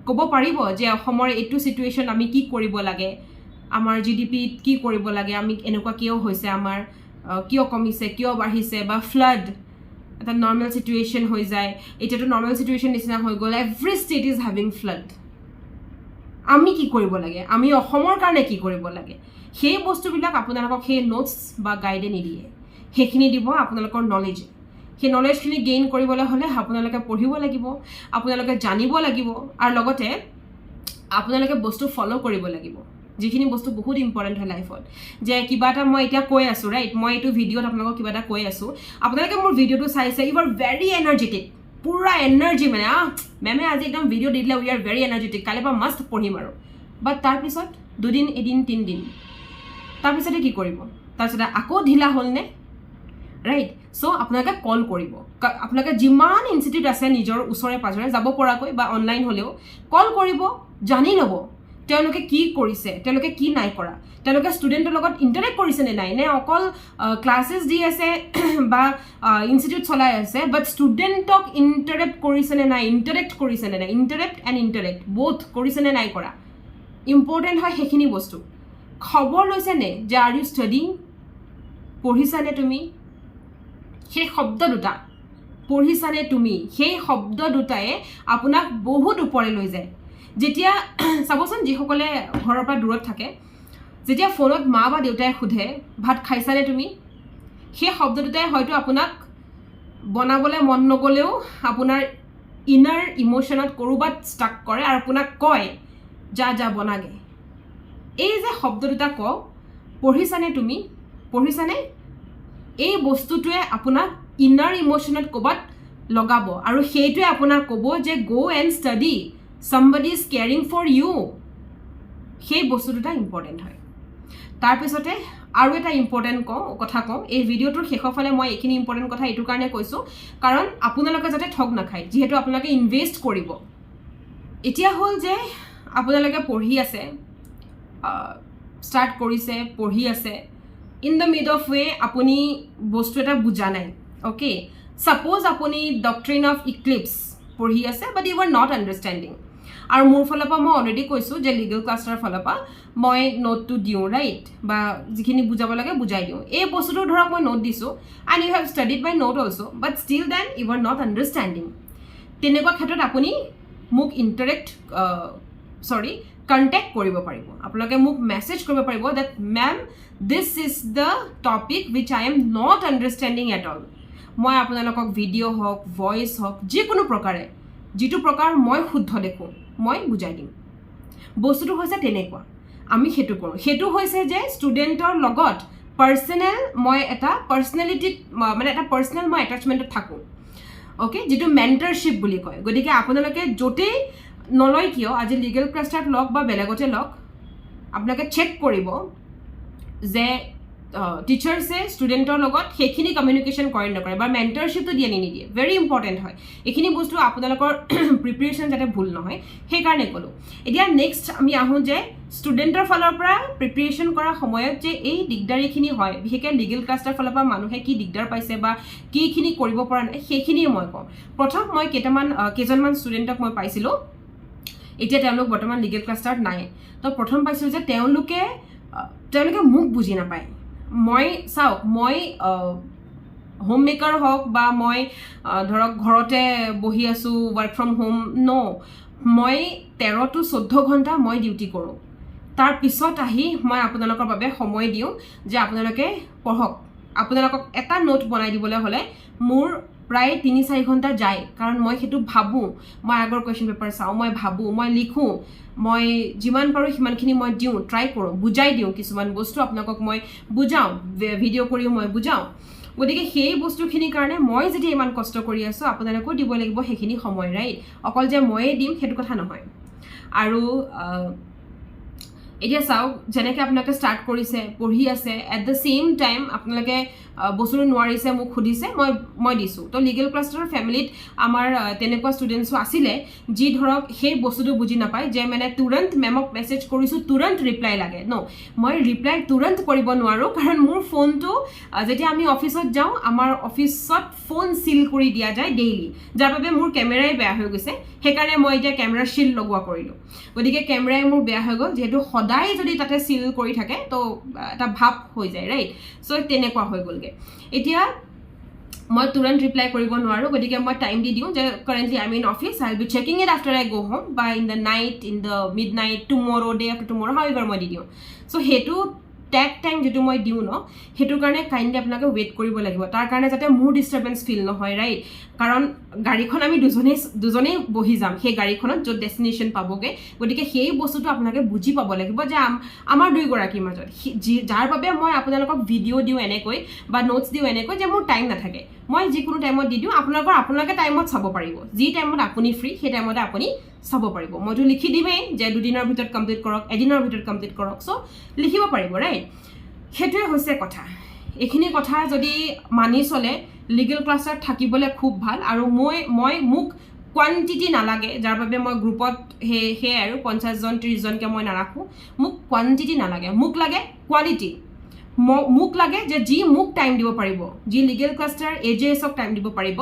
ক'ব পাৰিব যে অসমৰ এইটো ছিটুৱেশ্যন আমি কি কৰিব লাগে, আমাৰ GDPত কি কৰিব লাগে, আমি এনেকুৱা কিয় হৈছে, আমাৰ কিয় কমিছে, কিয় বাঢ়িছে, বা ফ্লাড এটা নৰ্মেল ছিটুৱেশ্যন হৈ যায়, এতিয়াতো নৰ্মেল ছিটুৱেশ্যন নিচিনা হৈ গ'ল, every state is having flood. আমি কি কৰিব লাগে, আমি অসমৰ কাৰণে কি কৰিব লাগে, সেই বস্তুবিলাক আপোনালোকক সেই নোটছ বা গাইডে নিদিয়ে, সেইখিনি দিব আপোনালোকৰ নলেজে। সেই নলেজখিনি গেইন কৰিবলৈ হ'লে আপোনালোকে পঢ়িব লাগিব, আপোনালোকে জানিব লাগিব, আৰু লগতে আপোনালোকে বস্তু ফ'ল' কৰিব লাগিব, যিখিনি বস্তু বহুত ইম্পৰ্টেণ্ট হয় লাইফত। যে কিবা এটা মই এতিয়া কৈ আছোঁ, ৰাইট, মই এইটো ভিডিঅ'ত আপোনালোকক কিবা এটা কৈ আছোঁ, আপোনালোকে মোৰ ভিডিঅ'টো চাইছে, ইউ আৰ ভেৰি এনাৰ্জেটিক, পূৰা এনাৰ্জি, মানে মেমে আজি একদম ভিডিঅ' দি দিলে, উই আৰ ভেৰি এনাৰ্জেটিক, কালিৰ পৰা মাষ্ট পঢ়িম আৰু। বাট তাৰপিছত 2 দিন, এদিন, 3 দিন, তাৰপিছতে কি কৰিব? তাৰপিছতে আকৌ ঢিলা হ'লনে? ৰাইট। চ' আপোনালোকে কল কৰিব, আপোনালোকে যিমান ইনষ্টিটিউট আছে নিজৰ ওচৰে পাঁজৰে যাব পৰাকৈ, বা অনলাইন হ'লেও কল কৰিব, জানি ল'ব তেওঁলোকে কি কৰিছে, তেওঁলোকে কি নাই কৰা, তেওঁলোকে ষ্টুডেণ্টৰ লগত ইণ্টাৰেক্ট কৰিছেনে নাই, নে অকল ক্লাছেছ দি আছে বা ইনষ্টিটিউট চলাই আছে, বাট ষ্টুডেণ্টক ইণ্টাৰেক্ট কৰিছেনে নাই, ইণ্টাৰেক্ট এণ্ড ইণ্টাৰেক্ট বোথ কৰিছেনে নাই কৰা। ইম্পৰ্টেণ্ট হয় সেইখিনি বস্তু। খবৰ লৈছেনে যে আৰ ইউ ষ্টাডিং, পঢ়িছানে তুমি, সেই শব্দ দুটা পঢ়িছানে তুমি সেই শব্দ দুটাই আপোনাক বহুত ওপৰে লৈ যায় যেতিয়া চাবচোন যিসকলে ঘৰৰ পৰা দূৰত থাকে যেতিয়া ফোনত মা বা দেউতাই সোধে ভাত খাইছানে তুমি সেই শব্দ দুটাই হয়তো আপোনাক বনাবলৈ মন নগলেও আপোনাৰ ইনাৰ ইমোশনত কৰবাত ষ্টাক কৰে আৰু আপোনাক কয় যা বনাগে এই যে শব্দ দুটা কওঁ পঢ়িছানে তুমি পঢ়িছানে এই বস্তুটোৱে আপোনাক ইনাৰ ইমোশনত ক'বাত লগাব আৰু সেইটোৱে আপোনাক ক'ব যে go and study somebody is caring for you সেই বস্তু দুটা ইম্পৰ্টেণ্ট হয় তাৰপিছতে আৰু এটা ইম্পৰ্টেণ্ট কথা কওঁ এই ভিডিঅ'টোৰ শেষৰ ফালে মই এইখিনি ইম্পৰ্টেণ্ট কথা এইটো কাৰণে কৈছোঁ কাৰণ আপোনালোকে যাতে ঠগ নাখায় যিহেতু আপোনালোকে ইনভেষ্ট কৰিব এতিয়া হ'ল যে আপোনালোকে পঢ়ি আছে ষ্টাৰ্ট কৰিছে পঢ়ি আছে ইন দ্য মিড অফ ৱে আপুনি বস্তু এটা বুজা নাই অ'কে ছাপ'জ আপুনি ডক্ট্ৰিন অফ ইক্লিপছ পঢ়ি আছে বাট ইউ আৰ নট আণ্ডাৰষ্টেণ্ডিং আৰু মোৰ ফালৰ পৰা মই অলৰেডি কৈছোঁ যে লিগেল ক্লাছৰ ফালৰ পৰা মই নোটটো দিওঁ ৰাইট বা যিখিনি বুজাব লাগে বুজাই দিওঁ এই বস্তুটো ধৰক মই নোট দিছোঁ and you have studied my notes also' but still then you are not understanding তেনেকুৱা ক্ষেত্ৰত আপুনি মোক কণ্টেক্ট কৰিব পাৰিব আপোনালোকে মোক মেছেজ কৰিব পাৰিব that ma'am this is the topic which I am not understanding at all মই আপোনালোকক ভিডিঅ' হওক ভইচ হওক যিকোনো প্ৰকাৰে যিটো প্ৰকাৰ মই শুদ্ধ দেখোঁ মই বুজাই দিম বস্তুটো হৈছে তেনেকুৱা আমি সেইটো কৰোঁ সেইটো হৈছে যে ষ্টুডেণ্টৰ লগত পাৰ্চনেল মই এটা পাৰ্চনেলিটিত মানে এটা পাৰ্চনেল মই এটাচমেণ্টত থাকোঁ অ'কে যিটো মেণ্টাৰশ্বিপ বুলি কয় গতিকে আপোনালোকে য'তেই নলয় কিয় আজি লিগেল ক্লাছাৰত লওক বা বেলেগতে লওক আপোনালোকে চেক কৰিব যে টিচাৰ্ছে ষ্টুডেণ্টৰ লগত সেইখিনি কমিউনিকেশ্যন কৰে নকৰে বা মেণ্টাৰশ্বিপটো দিয়ে নিদিয়ে ভেৰি ইম্পৰ্টেণ্ট হয় এইখিনি বস্তু আপোনালোকৰ প্ৰিপেৰেশ্যন যাতে ভুল নহয় সেইকাৰণে ক'লোঁ এতিয়া নেক্সট আমি আহোঁ যে ষ্টুডেণ্টৰ ফালৰ পৰা প্ৰিপেৰেশ্যন কৰাৰ সময়ত যে এই দিগদাৰীখিনি হয় বিশেষকৈ লিগেল ক্লাছৰ ফালৰ পৰা মানুহে কি দিগদাৰ পাইছে বা কিখিনি কৰিব পৰা নাই সেইখিনিয়ে মই কওঁ প্ৰথম মই কেইজনমান ষ্টুডেণ্টক মই পাইছিলোঁ এতিয়া তেওঁলোক বৰ্তমান লিগেল ক্লাছাৰত নাই তো প্ৰথম পাইছিলোঁ যে তেওঁলোকে মোক বুজি নাপায় মই চাওক মই হোম মেকাৰ হওক বা মই ধৰক ঘৰতে বহি আছোঁ ৱৰ্ক ফ্ৰম হোম মই 13 to 14 ঘণ্টা মই ডিউটি কৰোঁ তাৰপিছত আহি মই আপোনালোকৰ বাবে সময় দিওঁ যে আপোনালোকে পঢ়ক আপোনালোকক এটা নোট বনাই দিবলৈ হ'লে মোৰ প্ৰায় 3-4 ঘণ্টা যায় কাৰণ মই সেইটো ভাবোঁ মই আগৰ কুৱেশ্যন পেপাৰ চাওঁ মই ভাবোঁ মই লিখোঁ মই যিমান পাৰোঁ সিমানখিনি মই দিওঁ ট্ৰাই কৰোঁ বুজাই দিওঁ কিছুমান বস্তু আপোনালোকক মই বুজাওঁ ভিডিঅ' কৰিও মই বুজাওঁ গতিকে সেই বস্তুখিনিৰ কাৰণে মই যেতিয়া ইমান কষ্ট কৰি আছোঁ আপোনালোকেও দিব লাগিব সেইখিনি সময় ৰাইট অকল যে ময়ে দিম সেইটো কথা নহয় আৰু এতিয়া চাওক যেনেকৈ আপোনালোকে ষ্টাৰ্ট কৰিছে পঢ়ি আছে এট দ্য ছেইম টাইম আপোনালোকে বস্তুটো নোৱাৰিছে মোক সুধিছে মই দিছোঁ তো লিগেল ক্লাছৰ ফেমিলিত আমাৰ তেনেকুৱা ষ্টুডেণ্টছো আছিলে যি ধৰক সেই বস্তুটো বুজি নাপায় যে মানে তুৰন্ত মেমক মেছেজ কৰিছোঁ তুৰন্ত ৰিপ্লাই লাগে মই ৰিপ্লাই তুৰন্ত কৰিব নোৱাৰোঁ কাৰণ মোৰ ফোনটো যেতিয়া আমি অফিচত যাওঁ আমাৰ অফিচত ফোন চিল কৰি দিয়া যায় ডেইলি যাৰ বাবে মোৰ কেমেৰাই বেয়া হৈ গৈছে সেইকাৰণে মই এতিয়া কেমেৰা শিল লগোৱা কৰিলোঁ গতিকে কেমেৰাই মোৰ বেয়া হৈ গ'ল যিহেতু সদায় যদি তাতে চিল কৰি থাকে তো এটা ভাৱ হৈ যায় ৰাইট চ' তেনেকুৱা হৈ গ'লগৈ এতিয়া মই তুৰন্ত ৰিপ্লাই কৰিব নোৱাৰোঁ গতিকে মই টাইম দি দিওঁ যে currently I mean office I will be checking it after I go home বা in the night in the midnight tomorrow day after tomorrow however মই দি দিওঁ চ' সেইটো টাইম যিটো মই দিওঁ সেইটোৰ কাৰণে কাইণ্ডলি আপোনালোকে ৱেইট কৰিব লাগিব তাৰ কাৰণে যাতে মোৰ ডিষ্টাৰ্বেঞ্চ ফিল নহয় ৰাইট কাৰণ গাড়ীখন আমি দুজনেই বহি যাম সেই গাড়ীখনত য'ত ডেষ্টিনেশ্যন পাবগৈ গতিকে সেই বস্তুটো আপোনালোকে বুজি পাব লাগিব যে আমাৰ দুয়োগৰাকীৰ মাজত যাৰ বাবে মই আপোনালোকক ভিডিঅ' দিওঁ এনেকৈ বা নোটছ দিওঁ এনেকৈ যে মোৰ টাইম নাথাকে মই যিকোনো টাইমত দি দিওঁ আপোনালোকে টাইমত চাব পাৰিব যি টাইমত আপুনি ফ্ৰী সেই টাইমতে আপুনি চাব পাৰিব মইতো লিখি দিমেই যে 2 দিনৰ ভিতৰত কমপ্লিট কৰক এদিনৰ ভিতৰত কমপ্লিট কৰক চ' লিখিব পাৰিব ৰাইট সেইটোৱে হৈছে কথা এইখিনি কথা যদি মানি চলে লিগেল ক্লাছত থাকিবলৈ খুব ভাল আৰু মোক কোৱান্টিটি নালাগে যাৰ বাবে মই গ্ৰুপত সেয়াই আৰু 50জন 30জনকৈ মই নাৰাখোঁ মোক কোৱান্টিটি নালাগে মোক লাগে কোৱালিটি মোক লাগে যে যি মোক টাইম দিব পাৰিব যি লিগেল ক্লাছাৰ AJSক টাইম দিব পাৰিব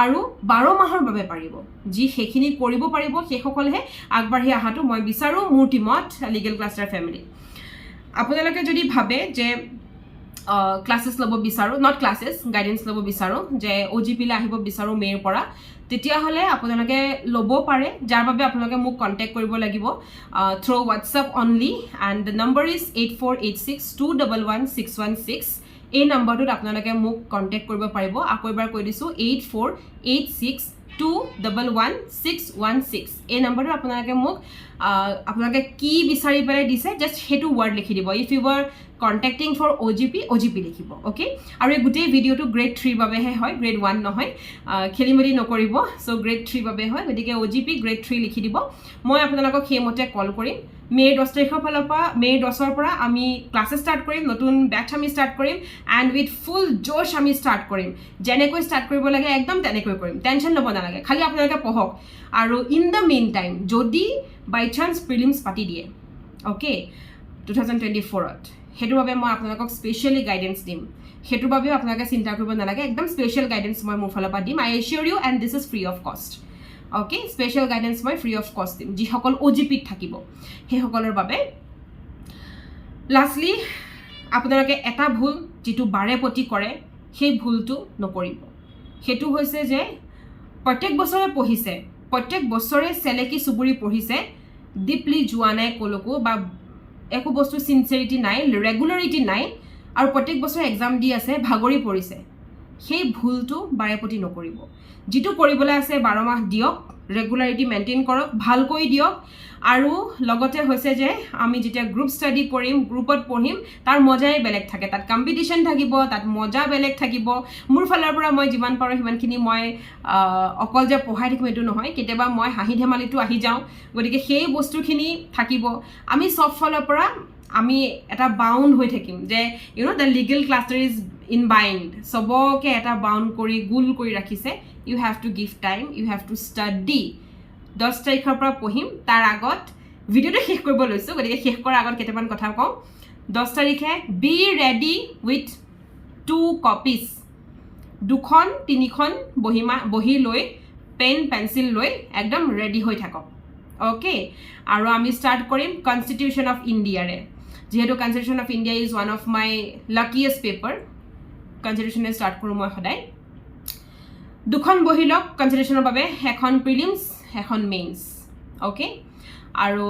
আৰু 12 মাহৰ বাবে পাৰিব যি সেইখিনি কৰিব পাৰিব সেইসকলেহে আগবাঢ়ি অহাটো মই বিচাৰোঁ মোৰ টিমত লিগেল ক্লাছাৰ ফেমিলি আপোনালোকে যদি ভাবে যে ক্লাছেছ ল'ব বিচাৰোঁ, নট ক্লাছেছ, গাইডেন্স ল'ব বিচাৰোঁ, যে OGPলৈ আহিব বিচাৰোঁ মে'ৰ পৰা, তেতিয়াহ'লে আপোনালোকে ল'ব পাৰে, যাৰ বাবে আপোনালোকে মোক কণ্টেক্ট কৰিব লাগিব through WhatsApp only, and the number is 8486211616। এই নম্বৰটোত আপোনালোকে মোক কণ্টেক্ট কৰিব পাৰিব। আকৌ এবাৰ কৈ দিছোঁ 8486211616। এই নম্বৰটোত আপোনালোকে মোক আপোনালোকে কি বিচাৰি পেলাই দিছে জাষ্ট সেইটো ৱৰ্ড লিখি দিব। If you are contacting for OGP লিখিব, অ'কে। আৰু এই গোটেই ভিডিঅ'টো গ্ৰেড 3 বাবেহে হয়, গ্ৰেড 1 নহয়, খেলি মেলি নকৰিব। চ' গ্ৰেড 3 বাবে হয়, গতিকে OGP গ্ৰেড 3 লিখি দিব। মই আপোনালোকক সেইমতে কল কৰিম। মে' 10 তাৰিখৰ ফালৰ পৰা, মে' 10ৰ পৰা আমি ক্লাছেছ ষ্টাৰ্ট কৰিম, নতুন বেটচ আমি ষ্টাৰ্ট কৰিম, এণ্ড উইথ ফুল জোচ আমি ষ্টাৰ্ট কৰিম। যেনেকৈ ষ্টাৰ্ট কৰিব লাগে একদম তেনেকৈ কৰিম, টেনশ্যন ল'ব নালাগে, খালি আপোনালোকে পঢ়ক। আৰু ইন দ্য মেইন টাইম যদি বাই চান্স প্ৰিলিমছ পাতি দিয়ে, অ'কে, 2024ত, সেইটোৰ বাবে মই আপোনালোকক স্পেচিয়েলি গাইডেন্স দিম। সেইটোৰ বাবেও আপোনালোকে চিন্তা কৰিব নালাগে, একদম স্পেচিয়েল গাইডেন্স মই মোৰ ফালৰ পৰা দিম। I assure you, and this is free of cost, okay. Special guidance মই ফ্ৰী অফ কষ্ট দিম যিসকল OGPত থাকিব সেইসকলৰ বাবে। লাষ্টলি আপোনালোকে এটা ভুল যিটো বাৰে প্ৰতি কৰে, সেই ভুলটো নকৰিব। সেইটো হৈছে যে প্ৰত্যেক বছৰে পঢ়িছে, প্ৰত্যেক বছৰে চেলেকি চুবুৰি পঢ়িছে, ডিপলি যোৱা নাই ক'লৈকো, বা একো বস্তু চিনচিয়াৰিটি নাই, ৰেগুলাৰিটি নাই, আৰু প্ৰত্যেক বছৰে এক্সাম দি আছে, ভাগৰি পৰিছে। সেই ভুলটো বাৰে প্ৰতি নকৰিব। যিটো কৰিবলৈ আছে 12 মাহ দিয়ক, ৰেগুলাৰিটি মেইনটেইন কৰক, ভালকৈ দিয়ক। আৰু লগতে হৈছে যে আমি যেতিয়া গ্ৰুপ ষ্টাডি কৰিম, গ্ৰুপত পঢ়িম, তাৰ মজাই বেলেগ থাকে, তাত কম্পিটিশ্যন থাকিব, তাত মজা বেলেগ থাকিব। মোৰ ফালৰ পৰা মই যিমান পাৰোঁ সিমানখিনি মই অকল যে পঢ়াই থাকিম এইটো নহয়, কেতিয়াবা মই হাঁহি ধেমালিটো আহি যাওঁ, গতিকে সেই বস্তুখিনি থাকিব। আমি চব ফালৰ পৰা আমি এটা বাউণ্ড হৈ থাকিম, যে the legal cluster is in bind, চবকে এটা বাউণ্ড কৰি গোল কৰি ৰাখিছে। You have to give time, you have to study. 10 তাৰিখৰ পৰা পঢ়িম, তাৰ আগত ভিডিঅ'টো শেষ কৰিব লৈছোঁ, গতিকে শেষ কৰাৰ আগত কেইটামান কথা কওঁ। 10 তাৰিখে বি ৰেডি উইথ 2 কপিজ, 2-3খন বহি লৈ, পেন পেঞ্চিল লৈ একদম ৰেডি হৈ থাকক, অ'কে। আৰু আমি ষ্টাৰ্ট কৰিম কনষ্টিটিউশ্যন অফ ইণ্ডিয়াৰে, যিহেতু constitution of India is one of my luckiest paper. কনষ্টিটিউশ্যনে ষ্টাৰ্ট কৰোঁ মই সদায়। 2খন বহি লওক কনষ্টিটিউশ্যনৰ বাবে, এখন প্ৰিলিমছ, এখন মেইনছ, অ'কে। আৰু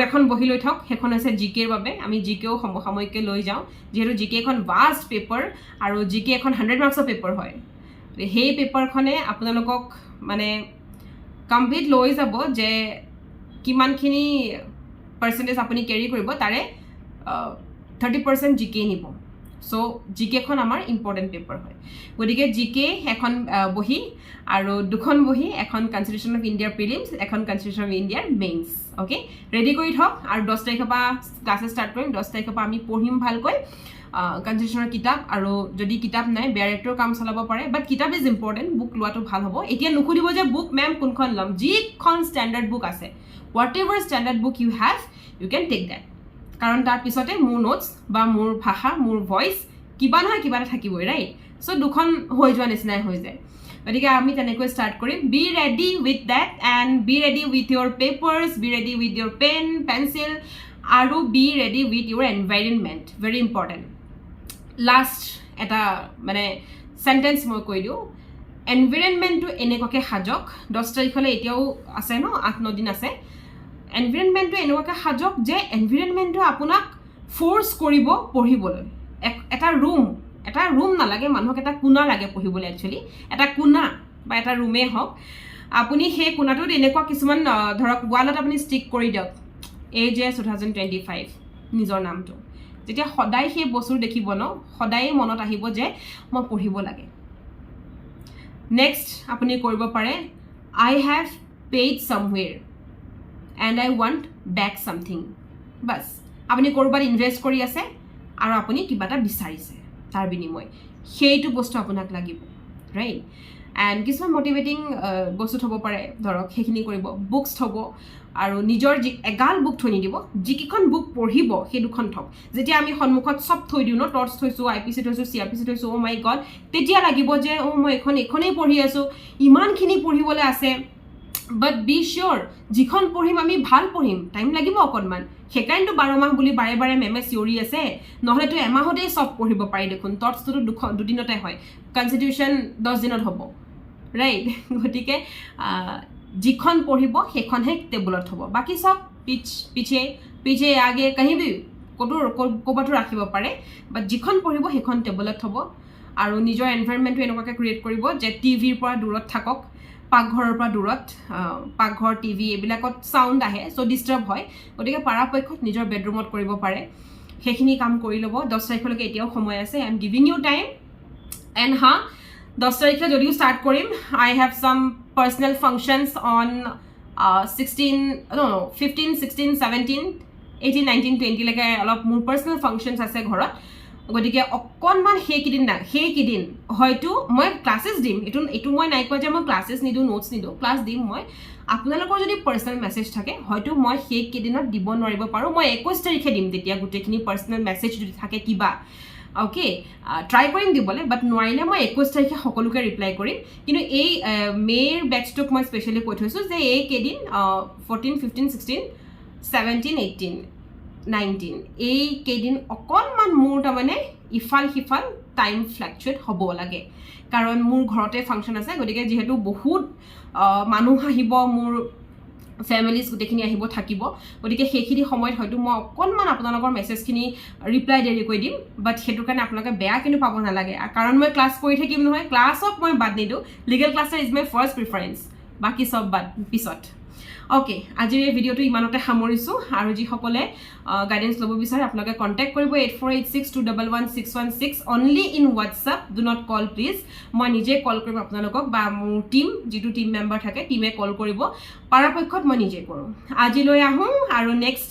এখন বহি লৈ থওক, সেইখন হৈছে GKৰ বাবে। আমি GKও সমসাময়িককৈ লৈ যাওঁ, যিহেতু GK এখন ভাষ্ট পেপাৰ, আৰু GK এখন 100 মাৰ্কছৰ পেপাৰ হয়। সেই পেপাৰখনে আপোনালোকক মানে কমপ্লিট লৈ যাব যে কিমানখিনি পাৰ্চেণ্টেজ আপুনি কেৰি কৰিব, তাৰে 30% GK নিব। চ' GKখন আমাৰ ইম্পৰ্টেণ্ট পেপাৰ হয়, গতিকে GK এখন বহি, আৰু 2খন বহি, এখন কনষ্টিটিউশ্যন অফ ইণ্ডিয়াৰ প্ৰিলিমছ, এখন কনষ্টিটিউশ্যন অফ ইণ্ডিয়াৰ মেইনছ, অ'কে। ৰেডি কৰি থওক। আৰু 10 তাৰিখৰ পৰা ক্লাছেছ ষ্টাৰ্ট কৰিম। 10 তাৰিখৰ পৰা আমি পঢ়িম ভালকৈ কনষ্টিটিউশ্যনৰ কিতাপ, আৰু যদি কিতাপ নাই বেয়াৰেক্টৰ কাম চলাব পাৰে, বাট কিতাপ ইজ ইম্পৰ্টেণ্ট, বুক লোৱাটো ভাল হ'ব। এতিয়া নুসুধিব যে বুক মেম কোনখন ল'ম, যিখন ষ্টেণ্ডাৰ্ড বুক আছে, whatever standard book you have, you can take that. কাৰণ তাৰ পিছতে মোৰ নোটছ বা মোৰ ভাষা, মোৰ ভইচ কিবা নহয় কিবা এটা থাকিবই, ৰাইট। চ' 2খন হৈ যোৱা নিচিনাই হৈ যায়, গতিকে আমি তেনেকৈ ষ্টাৰ্ট কৰিম। Be ready with date, and be ready with your papers, be ready with your pen pencil, আৰু be ready with your environment, very important. Last এটা মানে চেণ্টেঞ্চ মই কৈ দিওঁ, এনভাইৰনমেণ্টটো এনেকুৱাকৈ সাজক, 10 তাৰিখলৈ এতিয়াও আছে ন, 8-9 দিন আছে। এনভাইৰনমেণ্টটো এনেকুৱাকৈ সাজক যে এনভাইৰনমেণ্টটো আপোনাক ফ'ৰ্চ কৰিব পঢ়িবলৈ। এটা ৰুম নালাগে মানুহক, এটা কোণা লাগে পঢ়িবলৈ। একচুৱেলি এটা কোণা বা এটা ৰুমেই হওক, আপুনি সেই কোণাটোত এনেকুৱা কিছুমান ধৰক ৱালত আপুনি ষ্টিক কৰি দিয়ক, AJS 2025 নিজৰ নামটো। যেতিয়া সদায় সেই বস্তু দেখিব ন, সদায়ে মনত আহিব যে মই পঢ়িব লাগে। নেক্সট আপুনি কৰিব পাৰে, I have paid somewhere and I want back something. বাছ, আপুনি ক'ৰবাত ইনভেষ্ট কৰি আছে আৰু আপুনি কিবা এটা বিচাৰিছে তাৰ বিনিময়, সেইটো বস্তু আপোনাক লাগিব, ৰাইট। এণ্ড কিছুমান মটিভেটিং বস্তু থ'ব পাৰে, ধৰক সেইখিনি কৰিব। বুকছ থ'ব, আৰু নিজৰ এগাল বুক থৈ নিদিব, যিকেইখন বুক পঢ়িব সেই 2খন থওক। যেতিয়া আমি সন্মুখত চব থৈ দিওঁ ন, টৰ্চ থৈছোঁ, IPC থৈছোঁ, CRPC থৈছোঁ, অ' মাই গড, তেতিয়া লাগিব যে মই এইখনেই পঢ়ি আছোঁ, ইমানখিনি পঢ়িবলৈ আছে, বাট বি চিয়'ৰ যিখন পঢ়িম আমি ভাল পঢ়িম, টাইম লাগিব অকণমান। সেইকাৰণেতো 12 মাহ বুলি বাৰে বাৰে মেমে চিঞৰি আছে, নহ'লেতো এমাহতেই চব পঢ়িব পাৰি দেখোন। টটছটোতো দুদিনতে হয়, কনষ্টিটিউশ্যন 10 দিনত হ'ব, ৰাইট? গতিকে যিখন পঢ়িব সেইখনহে টেবুলত হ'ব, বাকী চব পিছে আগে কাহি বি ক'ৰবাতো ৰাখিব পাৰে, বাট যিখন পঢ়িব সেইখন টেবুলত হ'ব। আৰু নিজৰ এনভাইৰনমেণ্টটো এনেকুৱাকৈ ক্ৰিয়েট কৰিব যে টিভিৰ পৰা দূৰত থাকক, পাকঘৰৰ পৰা দূৰত। পাকঘৰ টিভি এইবিলাকত চাউণ্ড আহে, চ' ডিষ্টাৰ্ব হয়। গতিকে পৰাপক্ষত নিজৰ বেডৰুমত কৰিব পাৰে, সেইখিনি কাম কৰি ল'ব। 10 তাৰিখলৈকে এতিয়াও সময় আছে, I am giving you time. And 10 তাৰিখে যদিও ষ্টাৰ্ট কৰিম, I have some personal functions on 15, 16, 17, 18, 19, 20লৈকে অলপ মোৰ পাৰ্চনেল ফাংচনছ আছে ঘৰত। গতিকে অকণমান সেইকেইদিন হয়তো মই ক্লাছেছ দিম, এইটো মই নাই কোৱা যে মই ক্লাছেছ নিদিওঁ, নোটছ নিদিওঁ, ক্লাছ দিম মই। আপোনালোকৰ যদি পাৰ্চনেল মেছেজ থাকে হয়তো মই সেইকেইদিনত দিব নোৱাৰিব পাৰোঁ, মই 21 তাৰিখে দিম তেতিয়া গোটেইখিনি পাৰ্চনেল মেছেজ যদি থাকে কিবা। অ'কে, ট্ৰাই কৰিম দিবলৈ, বাট নোৱাৰিলে মই 21 তাৰিখে সকলোকে ৰিপ্লাই কৰিম। কিন্তু এই মে'ৰ বেটছটোক মই স্পেচিয়েলি কৈ থৈছোঁ যে এইকেইদিন 14, 15, 16, 17, 18, 19 এইকেইদিন অকণমান মোৰ তাৰমানে ইফাল সিফাল টাইম ফ্লাকচুৱেট হ'ব লাগে, কাৰণ মোৰ ঘৰতে ফাংচন আছে। গতিকে যিহেতু বহুত মানুহ আহিব, মোৰ ফেমিলিজ গোটেইখিনি আহিব থাকিব, গতিকে সেইখিনি সময়ত হয়তো মই অকণমান আপোনালোকৰ মেছেজখিনি ৰিপ্লাই দেৰি কৰি দিম। বাট সেইটো কাৰণে আপোনালোকে বেয়া কিন্তু পাব নালাগে, কাৰণ মই ক্লাছ কৰি থাকিম নহয়, ক্লাছক মই বাদ নিদিওঁ। লিগেল ক্লাছৰ ইজ মাই ফাৰ্ষ্ট প্ৰিফাৰেঞ্চ, বাকী চব বাদ পিছত। অ'কে, আজিৰ এই ভিডিঅ'টো ইমানতে সামৰিছোঁ। আৰু যিসকলে গাইডেঞ্চ ল'ব বিচাৰে আপোনালোকে কণ্টেক্ট কৰিব 8486211616 only in WhatsApp, do not call please. মই নিজে কল কৰিম আপোনালোকক, বা মোৰ যিটো টিম মেম্বাৰ থাকে টিমে কল কৰিব। পৰাপক্ষত মই নিজে কৰোঁ। আজিলৈ আহোঁ, আৰু নেক্সট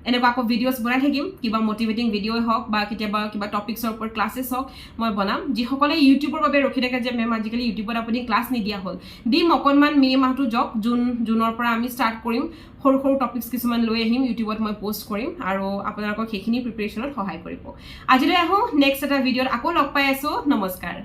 এনেকুৱা আকৌ ভিডিঅ'ছ বনাই থাকিম, কিবা মটিভেটিং ভিডিঅ'ই হওক বা কেতিয়াবা কিবা টপিক্সৰ ওপৰত ক্লাছেছ হওক মই বনাম। যিসকলে ইউটিউবৰ বাবে ৰখি থাকে যে মেম আজিকালি ইউটিউবত আপুনি ক্লাছ নিদিয়া হ'ল, দিম অকণমান। মে' মাহটো যাওক, জুনৰ পৰা আমি ষ্টাৰ্ট কৰিম, সৰু সৰু টপিক্স কিছুমান লৈ আহিম, ইউটিউবত মই পষ্ট কৰিম, আৰু আপোনালোকক সেইখিনি প্ৰিপেৰেশ্যনত সহায় কৰিব। আজিলৈ আহোঁ, নেক্সট এটা ভিডিঅ'ত আকৌ লগ পাই আছোঁ। নমস্কাৰ।